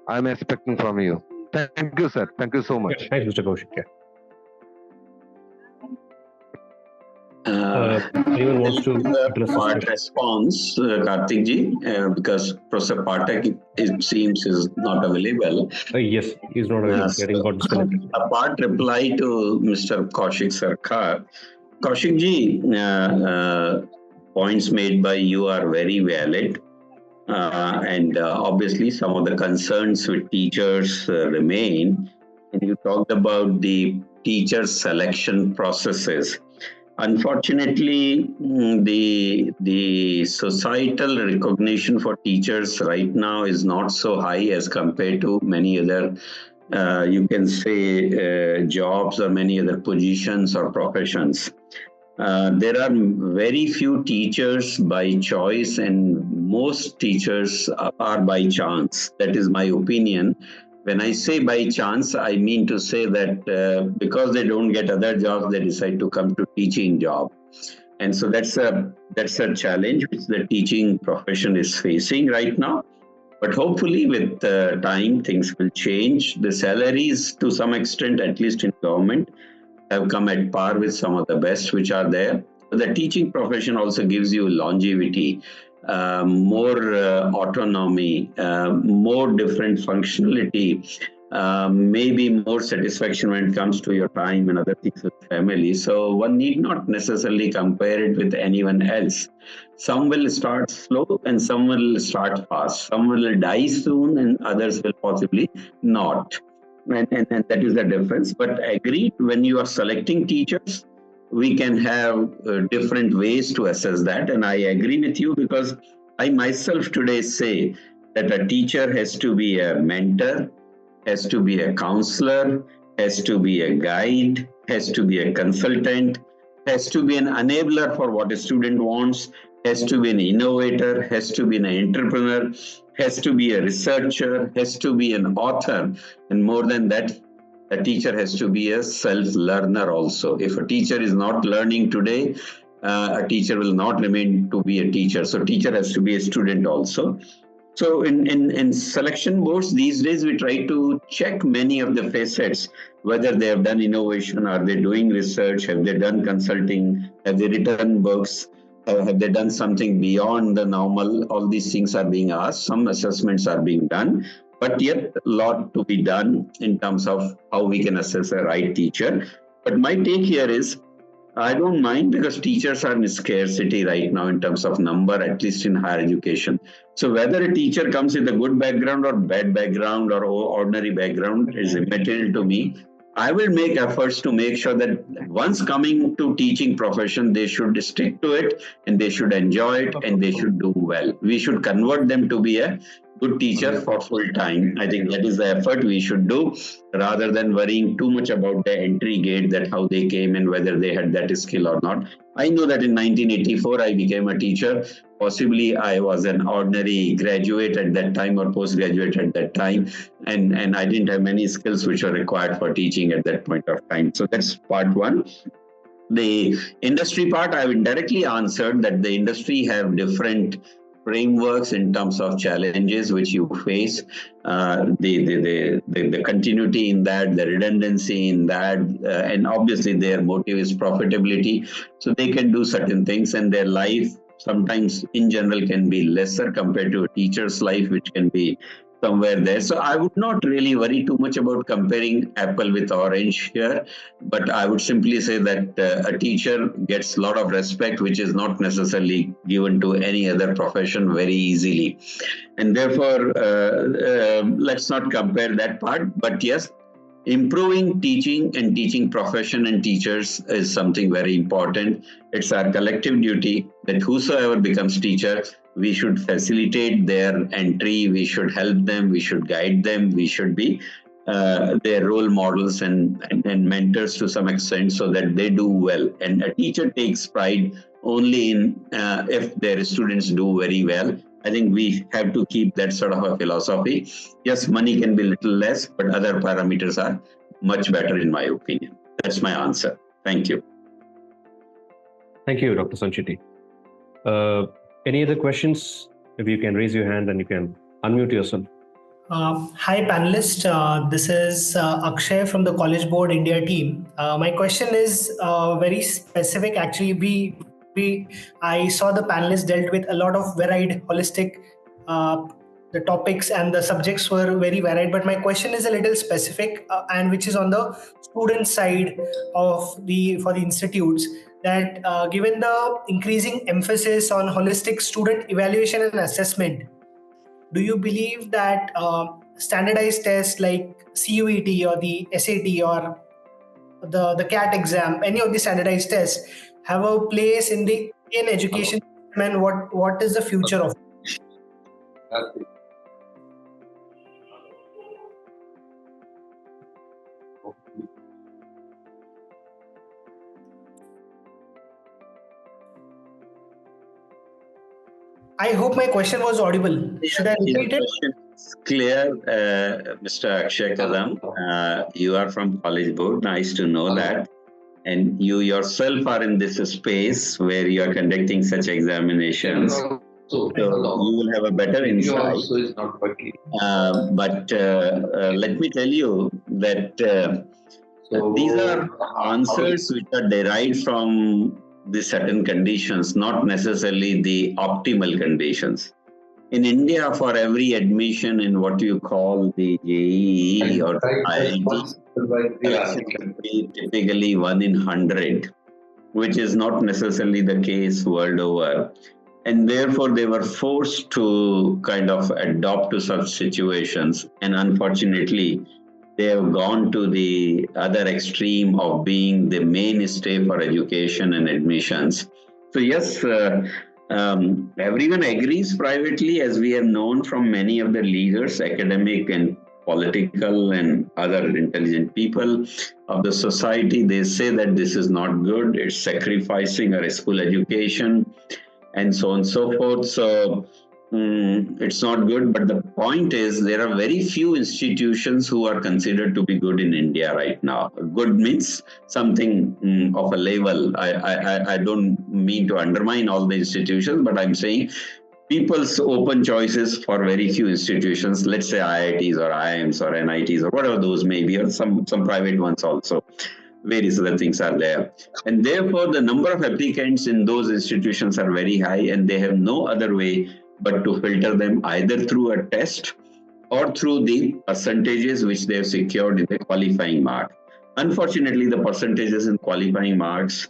Speaker 6: I'm expecting from you. Thank you, sir. Thank you so much.
Speaker 1: Yeah, thanks, Mr. Kaushik. Yeah. Anyone wants to address this question?
Speaker 4: Response, Karthik ji, because Professor Pathak, it seems, is not available.
Speaker 1: Yes, he's not available. Getting got disconnected.
Speaker 4: A part reply to Mr. Kaushik Sarkar. Kaushik ji, points made by you are very valid. And obviously, some of the concerns with teachers remain. And you talked about the teacher selection processes. Unfortunately, the societal recognition for teachers right now is not so high as compared to many other, you can say, jobs or many other positions or professions. There are very few teachers by choice, and most teachers are by chance. That is my opinion. When I say by chance, I mean to say that because they don't get other jobs, they decide to come to teaching job. And so that's a challenge which the teaching profession is facing right now. But hopefully with time, things will change. The salaries, to some extent, at least in government, have come at par with some of the best which are there. The teaching profession also gives you longevity, more autonomy, more different functionality, maybe more satisfaction when it comes to your time and other things with family. So one need not necessarily compare it with anyone else. Some will start slow and some will start fast. Some will die soon and others will possibly not. And that is the difference. But agreed, when you are selecting teachers, we can have different ways to assess that. And I agree with you, because I myself today say that a teacher has to be a mentor, has to be a counselor, has to be a guide, has to be a consultant, has to be an enabler for what a student wants, has to be an innovator, has to be an entrepreneur, has to be a researcher, has to be an author, and more than that, a teacher has to be a self-learner also. If a teacher is not learning today, a teacher will not remain to be a teacher. So teacher has to be a student also. So in selection boards these days, we try to check many of the facets, whether they have done innovation, are they doing research, have they done consulting, have they written books, have they done something beyond the normal? All these things are being asked. Some assessments are being done. but yet a lot to be done in terms of how we can assess a right teacher. But my take here is, I don't mind, because teachers are in scarcity right now in terms of number, at least in higher education. So whether a teacher comes with a good background or bad background or ordinary background is immaterial to me. I will make efforts to make sure that once coming to teaching profession, they should stick to it and they should enjoy it and they should do well. We should convert them to be a good teacher for full time. I think that is the effort we should do, rather than worrying too much about the entry gate, that how they came and whether they had that skill or not. I know that in 1984, I became a teacher. Possibly I was an ordinary graduate at that time or postgraduate at that time. And I didn't have many skills which were required for teaching at that point of time. So that's part one. The industry part, I've indirectly answered that the industry have different frameworks in terms of challenges which you face, the continuity in that, the redundancy in that, and obviously their motive is profitability. So they can do certain things, and their life sometimes in general can be lesser compared to a teacher's life, which can be somewhere there. So I would not really worry too much about comparing apple with orange here, but I would simply say that a teacher gets a lot of respect, which is not necessarily given to any other profession very easily. And therefore, let's not compare that part. But yes, improving teaching and teaching profession and teachers is something very important. It's our collective duty that whosoever becomes teacher, we should facilitate their entry, we should help them, we should guide them, we should be their role models and mentors to some extent, so that they do well. And a teacher takes pride only in if their students do very well. I think we have to keep that sort of a philosophy. Yes, money can be a little less, but other parameters are much better in my opinion. That's my answer. Thank you.
Speaker 1: Thank you, Dr. Sancheti. Any other questions? If you can raise your hand and you can unmute yourself.
Speaker 7: Hi, panelist. This is Akshay from the College Board India team. My question is very specific. Actually, I saw the panelists dealt with a lot of varied, holistic. The topics and the subjects were very varied. But my question is a little specific, and which is on the student side of for the institutes. That given the increasing emphasis on holistic student evaluation and assessment, do you believe that standardized tests like CUET or the SAT or the CAT exam, any of the standardized tests, have a place in the Indian education system, and what is the future of it? I hope my question was audible. Should I repeat it?
Speaker 4: It's clear, Mr. Akshay Kadam. You are from College Board. Nice to know that. And you yourself are in this space where you are conducting such examinations. So you will have a better insight. But let me tell you that these are answers which are derived from the certain conditions, not necessarily the optimal conditions. In India, for every admission in what you call the JEE or IIT, typically 1 in 100, which is not necessarily the case world over. And therefore, they were forced to kind of adopt to such situations. And unfortunately, they have gone to the other extreme of being the mainstay for education and admissions. So yes, everyone agrees privately, as we have known from many of the leaders, academic and political and other intelligent people of the society. They say that this is not good, it's sacrificing our school education and so on and so forth. So it's not good. But the point is, there are very few institutions who are considered to be good in India right now. Good means something of a level. I don't mean to undermine all the institutions, but I'm saying people's open choices for very few institutions, let's say IITs or IIMs or NITs or whatever those may be, or some private ones also. Various other things are there. And therefore, the number of applicants in those institutions are very high, and they have no other way but to filter them either through a test or through the percentages which they have secured in the qualifying mark. Unfortunately, the percentages in qualifying marks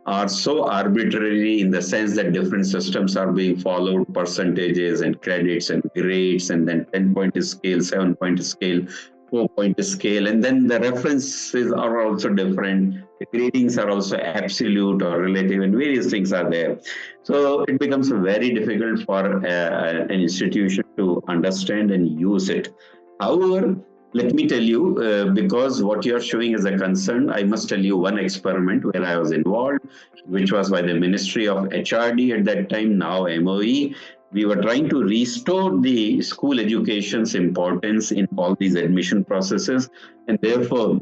Speaker 4: are so arbitrary in the sense that different systems are being followed, percentages and credits and grades, and then 10-point scale, 7-point scale, 4-point scale, and then the references are also different. The gradings are also absolute or relative, and various things are there. So it becomes very difficult for an institution to understand and use it. However, let me tell you, because what you're showing is a concern, I must tell you one experiment where I was involved, which was by the Ministry of HRD at that time, now MOE. We were trying to restore the school education's importance in all these admission processes. And therefore,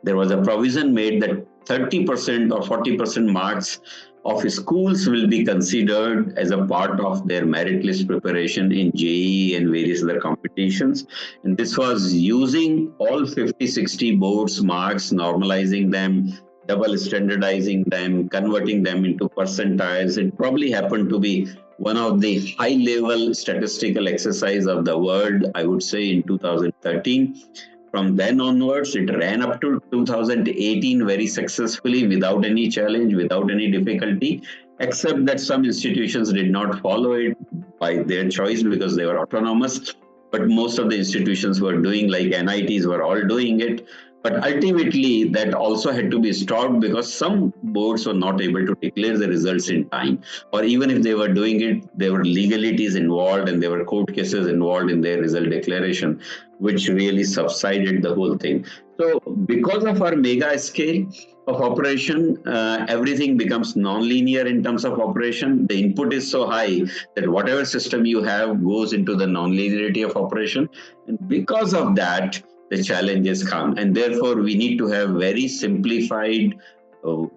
Speaker 4: there was a provision made that 30% or 40% marks of schools will be considered as a part of their merit list preparation in JEE and various other competitions. And this was using all 50-60 boards marks, normalizing them, double standardizing them, converting them into percentiles. It probably happened to be one of the high-level statistical exercise of the world, I would say, in 2013. From then onwards, it ran up to 2018 very successfully without any challenge, without any difficulty, except that some institutions did not follow it by their choice because they were autonomous. But most of the institutions were doing, like NITs were all doing it. But ultimately, that also had to be stopped because some boards were not able to declare the results in time. Or even if they were doing it, there were legalities involved and there were court cases involved in their result declaration, which really subsided the whole thing. So because of our mega scale of operation, everything becomes non-linear in terms of operation. The input is so high that whatever system you have goes into the non-linearity of operation. And because of that, the challenges come. And therefore, we need to have very simplified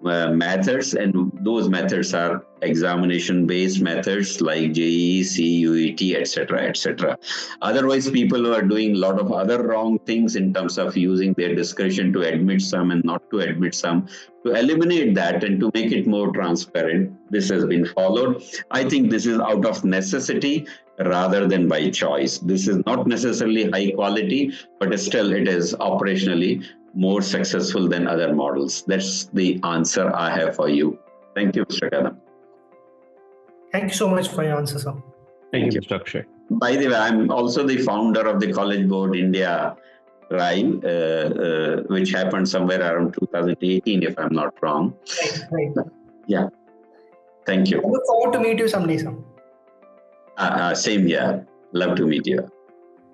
Speaker 4: methods, and those methods are examination-based methods like JEE, CUET, etc., etc. Otherwise, people are doing a lot of other wrong things in terms of using their discretion to admit some and not to admit some. To eliminate that and to make it more transparent, this has been followed. I think this is out of necessity rather than by choice. This is not necessarily high quality, but still it is operationally more successful than other models. That's the answer I have for you. Thank you, Mr. Kadam.
Speaker 7: Thank you so much for your answer, sir.
Speaker 1: Thank you, Mr. Akshay.
Speaker 4: By the way, I'm also the founder of the College Board India Drive, which happened somewhere around 2018, if I'm not wrong.
Speaker 7: Right.
Speaker 4: Yeah. Thank you.
Speaker 7: I look forward to meet you someday, sir.
Speaker 4: Same here. Love to meet you.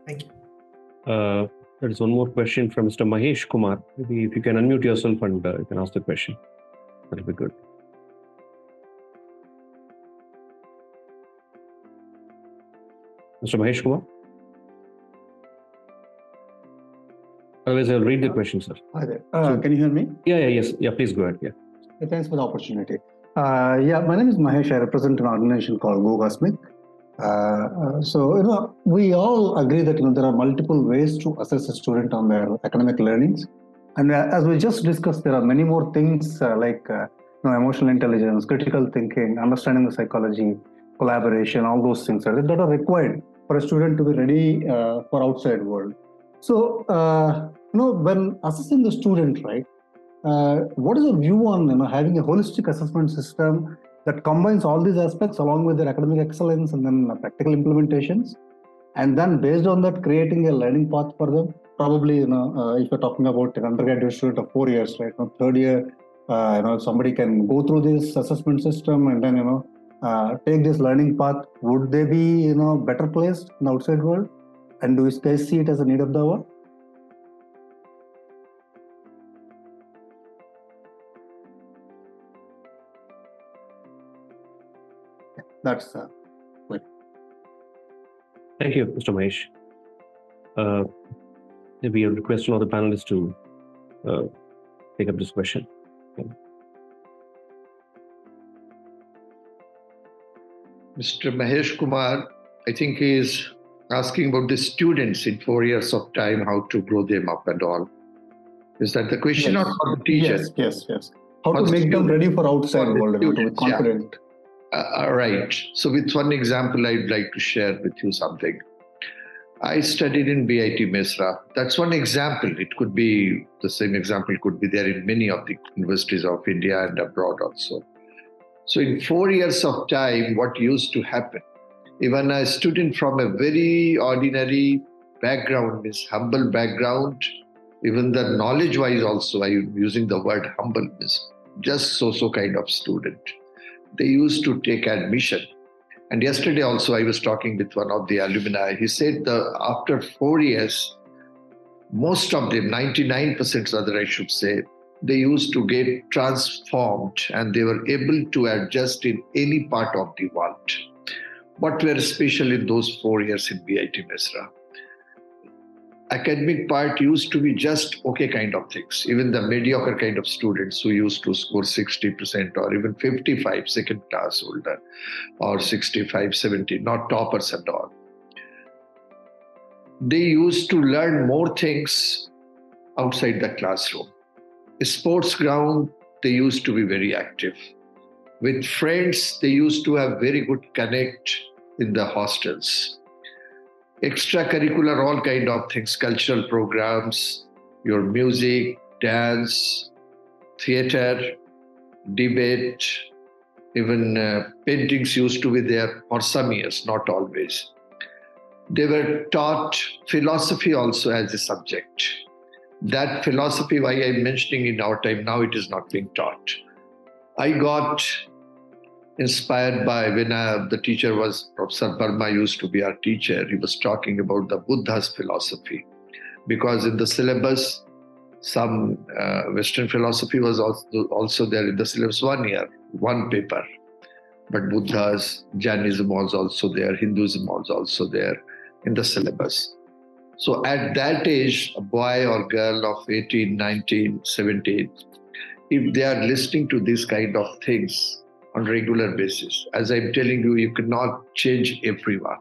Speaker 7: Thank you.
Speaker 1: There is one more question from Mr. Mahesh Kumar. Maybe if you can unmute yourself and you can ask the question, that'll be good. Mr. Mahesh Kumar? Otherwise, I'll read the question, sir.
Speaker 8: Hi there. Can you hear me?
Speaker 1: Yes. Yeah, please go ahead. Yeah.
Speaker 8: Thanks for the opportunity. My name is Mahesh. I represent an organization called GoGasmic. We all agree that there are multiple ways to assess a student on their academic learnings, and as we just discussed, there are many more things like emotional intelligence, critical thinking, understanding the psychology, collaboration, all those things that are required for a student to be ready for outside world. So when assessing the student, right, what is your view on having a holistic assessment system that combines all these aspects along with their academic excellence and then practical implementations, and then based on that creating a learning path for them? Probably, if you're talking about an undergraduate student of 4 years, right, third year, somebody can go through this assessment system and then take this learning path. Would they be better placed in the outside world, and do you guys see it as a need of the hour? That's good.
Speaker 1: Thank you, Mr. Mahesh. Maybe a request to all the panelists to take up this question. Okay.
Speaker 2: Mr. Mahesh Kumar, I think he is asking about the students in 4 years of time, how to grow them up and all. Is that the question,
Speaker 8: yes.
Speaker 2: Or for the teachers?
Speaker 8: Yes. How to make them ready for outside world, to be confident.
Speaker 2: Right. So with one example, I'd like to share with you something. I studied in BIT-Mesra. That's one example. It could be, the same example could be there in many of the universities of India and abroad also. So in 4 years of time, what used to happen, even a student from a very ordinary background, means humble background, even the knowledge-wise also, I'm using the word humble, means just so kind of student. They used to take admission. And yesterday also I was talking with one of the alumni. He said after 4 years, most of them, 99% rather I should say, they used to get transformed and they were able to adjust in any part of the world. What were special in those 4 years in BIT-Mesra? Academic part used to be just okay kind of things. Even the mediocre kind of students who used to score 60% or even 55, second class holder, or 65, 70, not toppers at all. They used to learn more things outside the classroom. Sports ground, they used to be very active. With friends, they used to have very good connect in the hostels. Extracurricular, all kind of things, cultural programs, your music, dance, theater, debate, even paintings used to be there for some years, not always. They were taught philosophy also as a subject. That philosophy, why I'm mentioning in our time, now it is not being taught. I got inspired by when the teacher was, Professor Verma used to be our teacher. He was talking about the Buddha's philosophy. Because in the syllabus, some Western philosophy was also there in the syllabus 1 year, one paper. But Buddha's, Jainism was also there, Hinduism was also there in the syllabus. So at that age, a boy or girl of 18, 19, 17, if they are listening to these kind of things on regular basis, as I'm telling you, you cannot change everyone.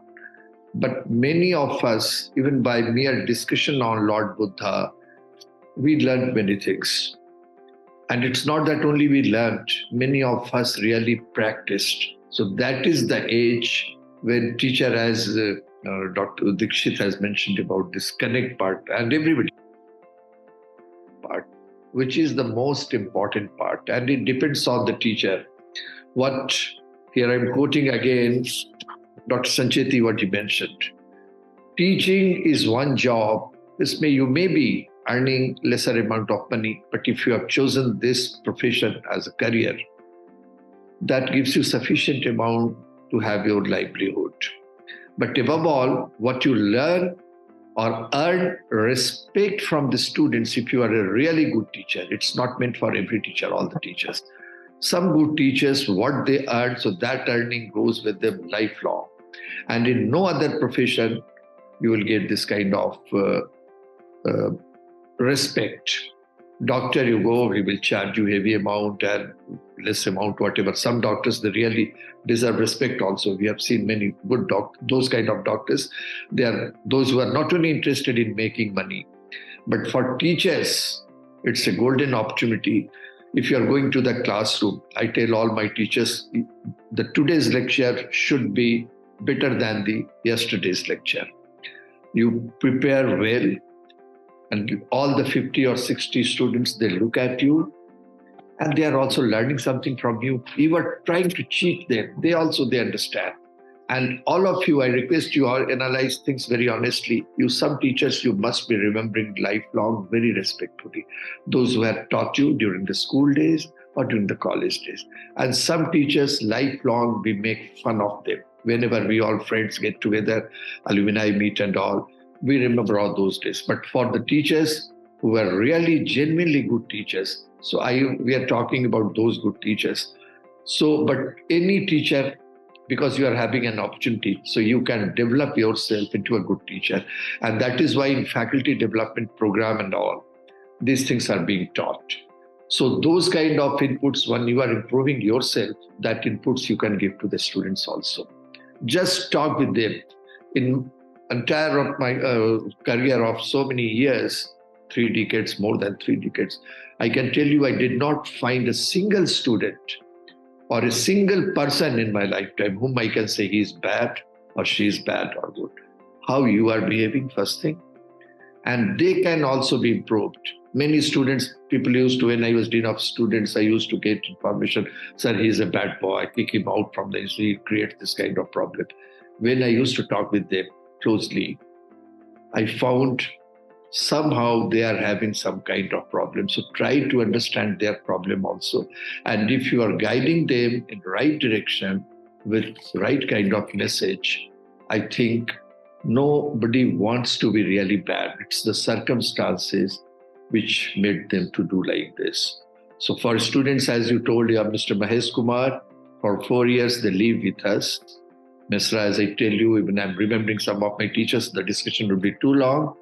Speaker 2: But many of us, even by mere discussion on Lord Buddha, we learned many things. And it's not that only we learned, many of us really practiced. So that is the age when teacher, as Dr. Dixit has mentioned about this connect part, and everybody part, which is the most important part. And it depends on the teacher. What, here I'm quoting again, Dr. Sancheti, what he mentioned. Teaching is one job. You may be earning lesser amount of money, but if you have chosen this profession as a career, that gives you sufficient amount to have your livelihood. But above all, what you learn or earn respect from the students, if you are a really good teacher, it's not meant for every teacher, all the teachers. Some good teachers, what they earn, so that earning goes with them lifelong. And in no other profession, you will get this kind of respect. Doctor, you go, he will charge you heavy amount and less amount, whatever. Some doctors, they really deserve respect also. We have seen many good those kind of doctors. They are those who are not only interested in making money, but for teachers, it's a golden opportunity. If you are going to the classroom, I tell all my teachers, the today's lecture should be better than the yesterday's lecture. You prepare well, and all the 50 or 60 students, they look at you and they are also learning something from you. You are trying to cheat them. They understand. And all of you, I request you all analyze things very honestly. Some teachers, you must be remembering lifelong very respectfully. Those who have taught you during the school days or during the college days. And some teachers, lifelong, we make fun of them. Whenever we all friends get together, alumni meet and all, we remember all those days. But for the teachers who were really genuinely good teachers, we are talking about those good teachers. So, but any teacher, because you are having an opportunity, so you can develop yourself into a good teacher. And that is why in faculty development program and all, these things are being taught. So those kind of inputs, when you are improving yourself, that inputs you can give to the students also. Just talk with them. In entire of my career of so many years, 3 decades, more than 3 decades, I can tell you I did not find a single student or a single person in my lifetime whom I can say he is bad or she is bad or good. how you are behaving, first thing. And they can also be improved. Many students, people used to, when I was dean of students, I used to get information, sir, he's a bad boy, kick him out from the institute, he creates this kind of problem. When I used to talk with them closely, I found somehow they are having some kind of problem. So try to understand their problem also. And if you are guiding them in the right direction with the right kind of message, I think nobody wants to be really bad. It's the circumstances which made them to do like this. So for students, as you told, you have Mr. Mahesh Kumar, for 4 years they live with us. Mesra, as I tell you, even I'm remembering some of my teachers, the discussion would be too long,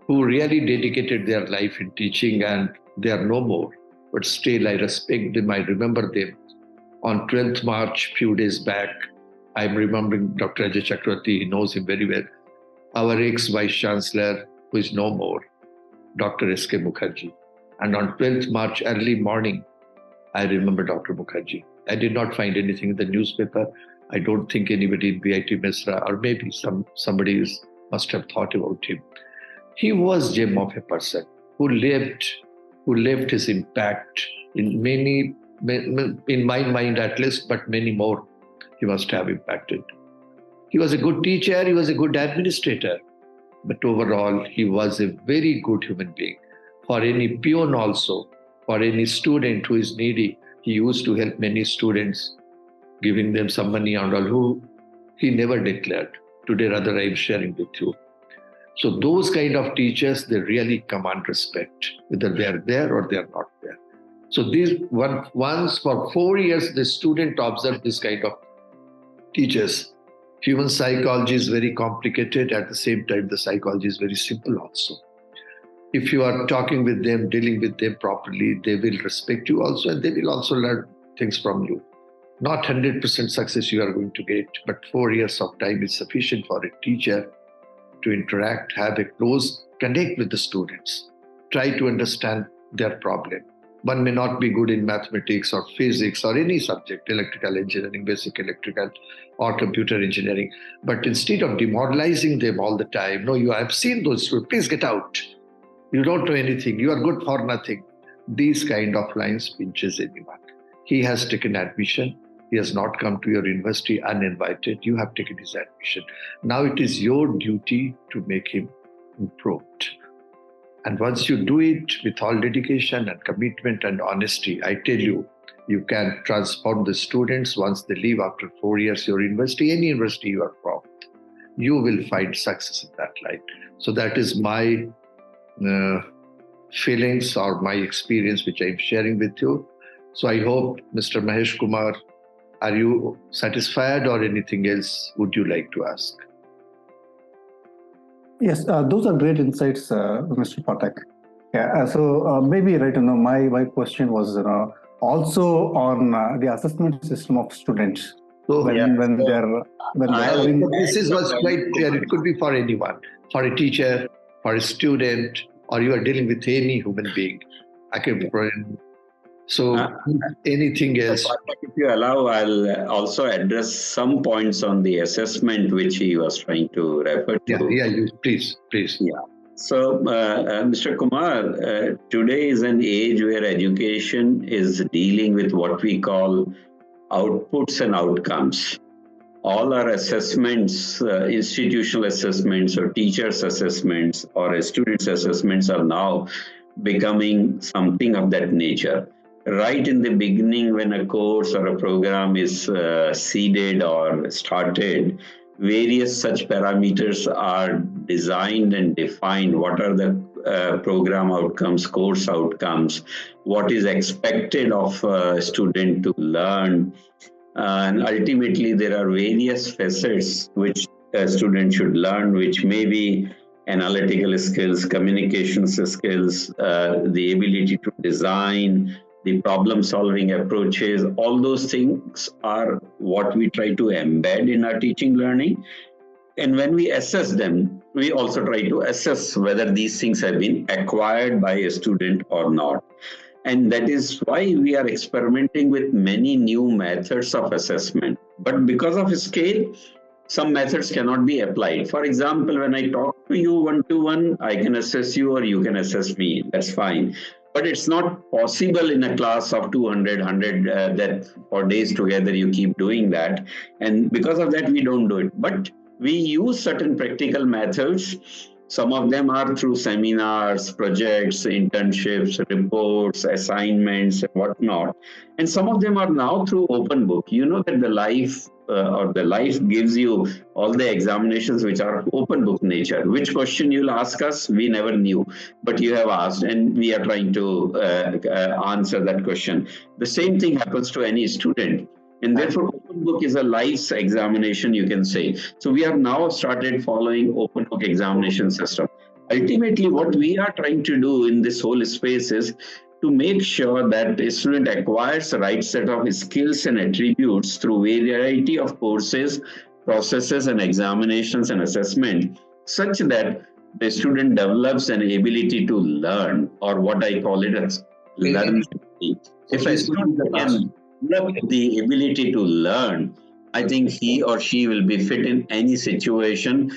Speaker 2: who really dedicated their life in teaching, and they are no more. But still, I respect them, I remember them. On 12th March, few days back, I'm remembering Dr. Ajay Chakrabarty, he knows him very well. Our ex-Vice Chancellor, who is no more, Dr. S.K. Mukherjee. And on 12th March, early morning, I remember Dr. Mukherjee. I did not find anything in the newspaper. I don't think anybody in BIT-Mesra, or maybe somebody must have thought about him. He was gem of a person who left his impact in many, in my mind at least, but many more he must have impacted. He was a good teacher, he was a good administrator, but overall he was a very good human being. For any peon also, for any student who is needy, he used to help many students, giving them some money and all, who he never declared. Today rather I am sharing with you. So those kind of teachers, they really command respect, whether they are there or they are not there. So these once for 4 years, the student observed this kind of teachers. Human psychology is very complicated. At the same time, the psychology is very simple also. If you are talking with them, dealing with them properly, they will respect you also, and they will also learn things from you. Not 100% success you are going to get, but 4 years of time is sufficient for a teacher to interact, have a close connect with the students, try to understand their problem. One may not be good in mathematics or physics or any subject, electrical engineering, basic electrical or computer engineering, but instead of demoralizing them all the time, no, you have seen those students, please get out. You don't know anything, you are good for nothing. These kind of lines pinches anyone. He has taken admission. He has not come to your university uninvited. You have taken his admission. Now it is your duty to make him improved. And once you do it with all dedication and commitment and honesty, I tell you, you can transform the students once they leave after 4 years your university, any university you are from. You will find success in that light. So that is my feelings or my experience which I am sharing with you. So I hope, Mr. Mahesh Kumar, are you satisfied or anything else would you like to ask?
Speaker 8: Yes, those are great insights, Mr. Pathak. Yeah, so maybe my question was also on the assessment system of students.
Speaker 2: So
Speaker 8: this
Speaker 2: was quite clear. It could be for anyone, for a teacher, for a student, or you are dealing with any human being. I can. So anything else?
Speaker 4: If you allow, I'll also address some points on the assessment which he was trying to refer to.
Speaker 2: Please.
Speaker 4: Yeah. So, Mr. Kumar, today is an age where education is dealing with what we call outputs and outcomes. All our assessments, institutional assessments or teachers' assessments or students' assessments are now becoming something of that nature. Right in the beginning, when a course or a program is seeded or started, various such parameters are designed and defined. What are the program outcomes, course outcomes, what is expected of a student to learn. And ultimately, there are various facets which a student should learn, which may be analytical skills, communications skills, the ability to design, the problem-solving approaches. All those things are what we try to embed in our teaching learning. And when we assess them, we also try to assess whether these things have been acquired by a student or not. And that is why we are experimenting with many new methods of assessment. But because of scale, some methods cannot be applied. For example, when I talk to you one-to-one, I can assess you or you can assess me. That's fine. But it's not possible in a class of 200, 100 that for days together you keep doing that. And because of that, we don't do it. But we use certain practical methods. Some of them are through seminars, projects, internships, reports, assignments, and whatnot. And some of them are now through open book. You know that the life gives you all the examinations which are open book nature. Which question you'll ask us, we never knew, but you have asked, and we are trying to answer that question. The same thing happens to any student. And therefore, open book is a life's examination, you can say. So we have now started following open book examination system. Ultimately, what we are trying to do in this whole space is to make sure that a student acquires the right set of skills and attributes through a variety of courses, processes, and examinations and assessment, such that the student develops an ability to learn, or what I call it as learning. If a student can develop the ability to learn, I think he or she will be fit in any situation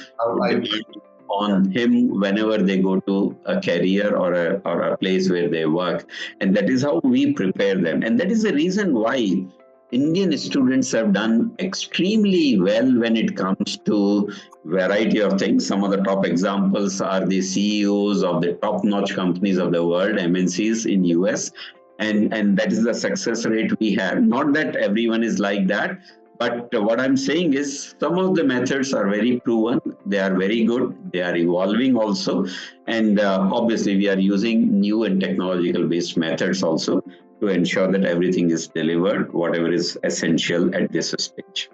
Speaker 4: on him whenever they go to a career or a place where they work. And that is how we prepare them. And that is the reason why Indian students have done extremely well when it comes to variety of things. Some of the top examples are the CEOs of the top-notch companies of the world, MNCs in US. And that is the success rate we have. Not that everyone is like that, but what I'm saying is some of the methods are very proven. They are very good. They are evolving also. And obviously, we are using new and technological based methods also to ensure that everything is delivered, whatever is essential at this stage.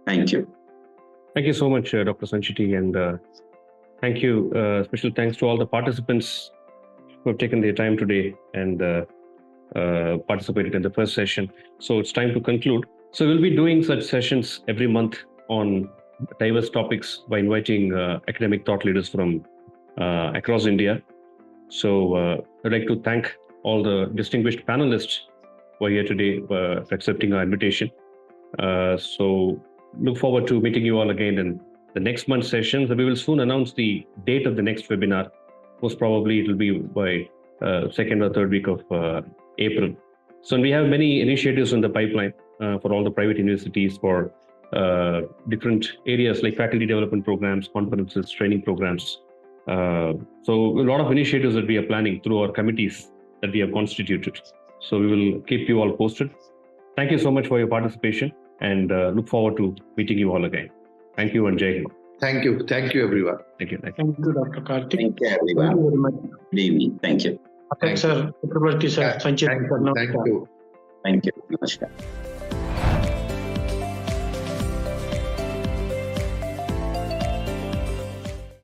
Speaker 4: Thank you.
Speaker 1: Thank you so much, Dr. Sancheti. And thank you. Special thanks to all the participants who have taken their time today and participated in the first session. So it's time to conclude. So we'll be doing such sessions every month on diverse topics by inviting academic thought leaders from across India. So I'd like to thank all the distinguished panelists who are here today for accepting our invitation. So look forward to meeting you all again in the next month's sessions. We will soon announce the date of the next webinar. Most probably it will be by second or third week of April. So we have many initiatives in the pipeline for all the private universities for different areas like faculty development programs, conferences, training programs. So a lot of initiatives that we are planning through our committees that we have constituted. So we will keep you all posted. Thank you so much for your participation and look forward to meeting you all again. Thank you and Jai Hind.
Speaker 2: Thank you. Thank you, everyone.
Speaker 1: Thank you.
Speaker 5: Thank you, Dr. Karthik.
Speaker 4: Thank you, everyone.
Speaker 5: Thank you very much.
Speaker 4: Good evening. Thank you.
Speaker 5: Thanks, sir. Chakrabarty, sir. Sancheti,
Speaker 2: Thank you.
Speaker 4: Thank you. Namaskar.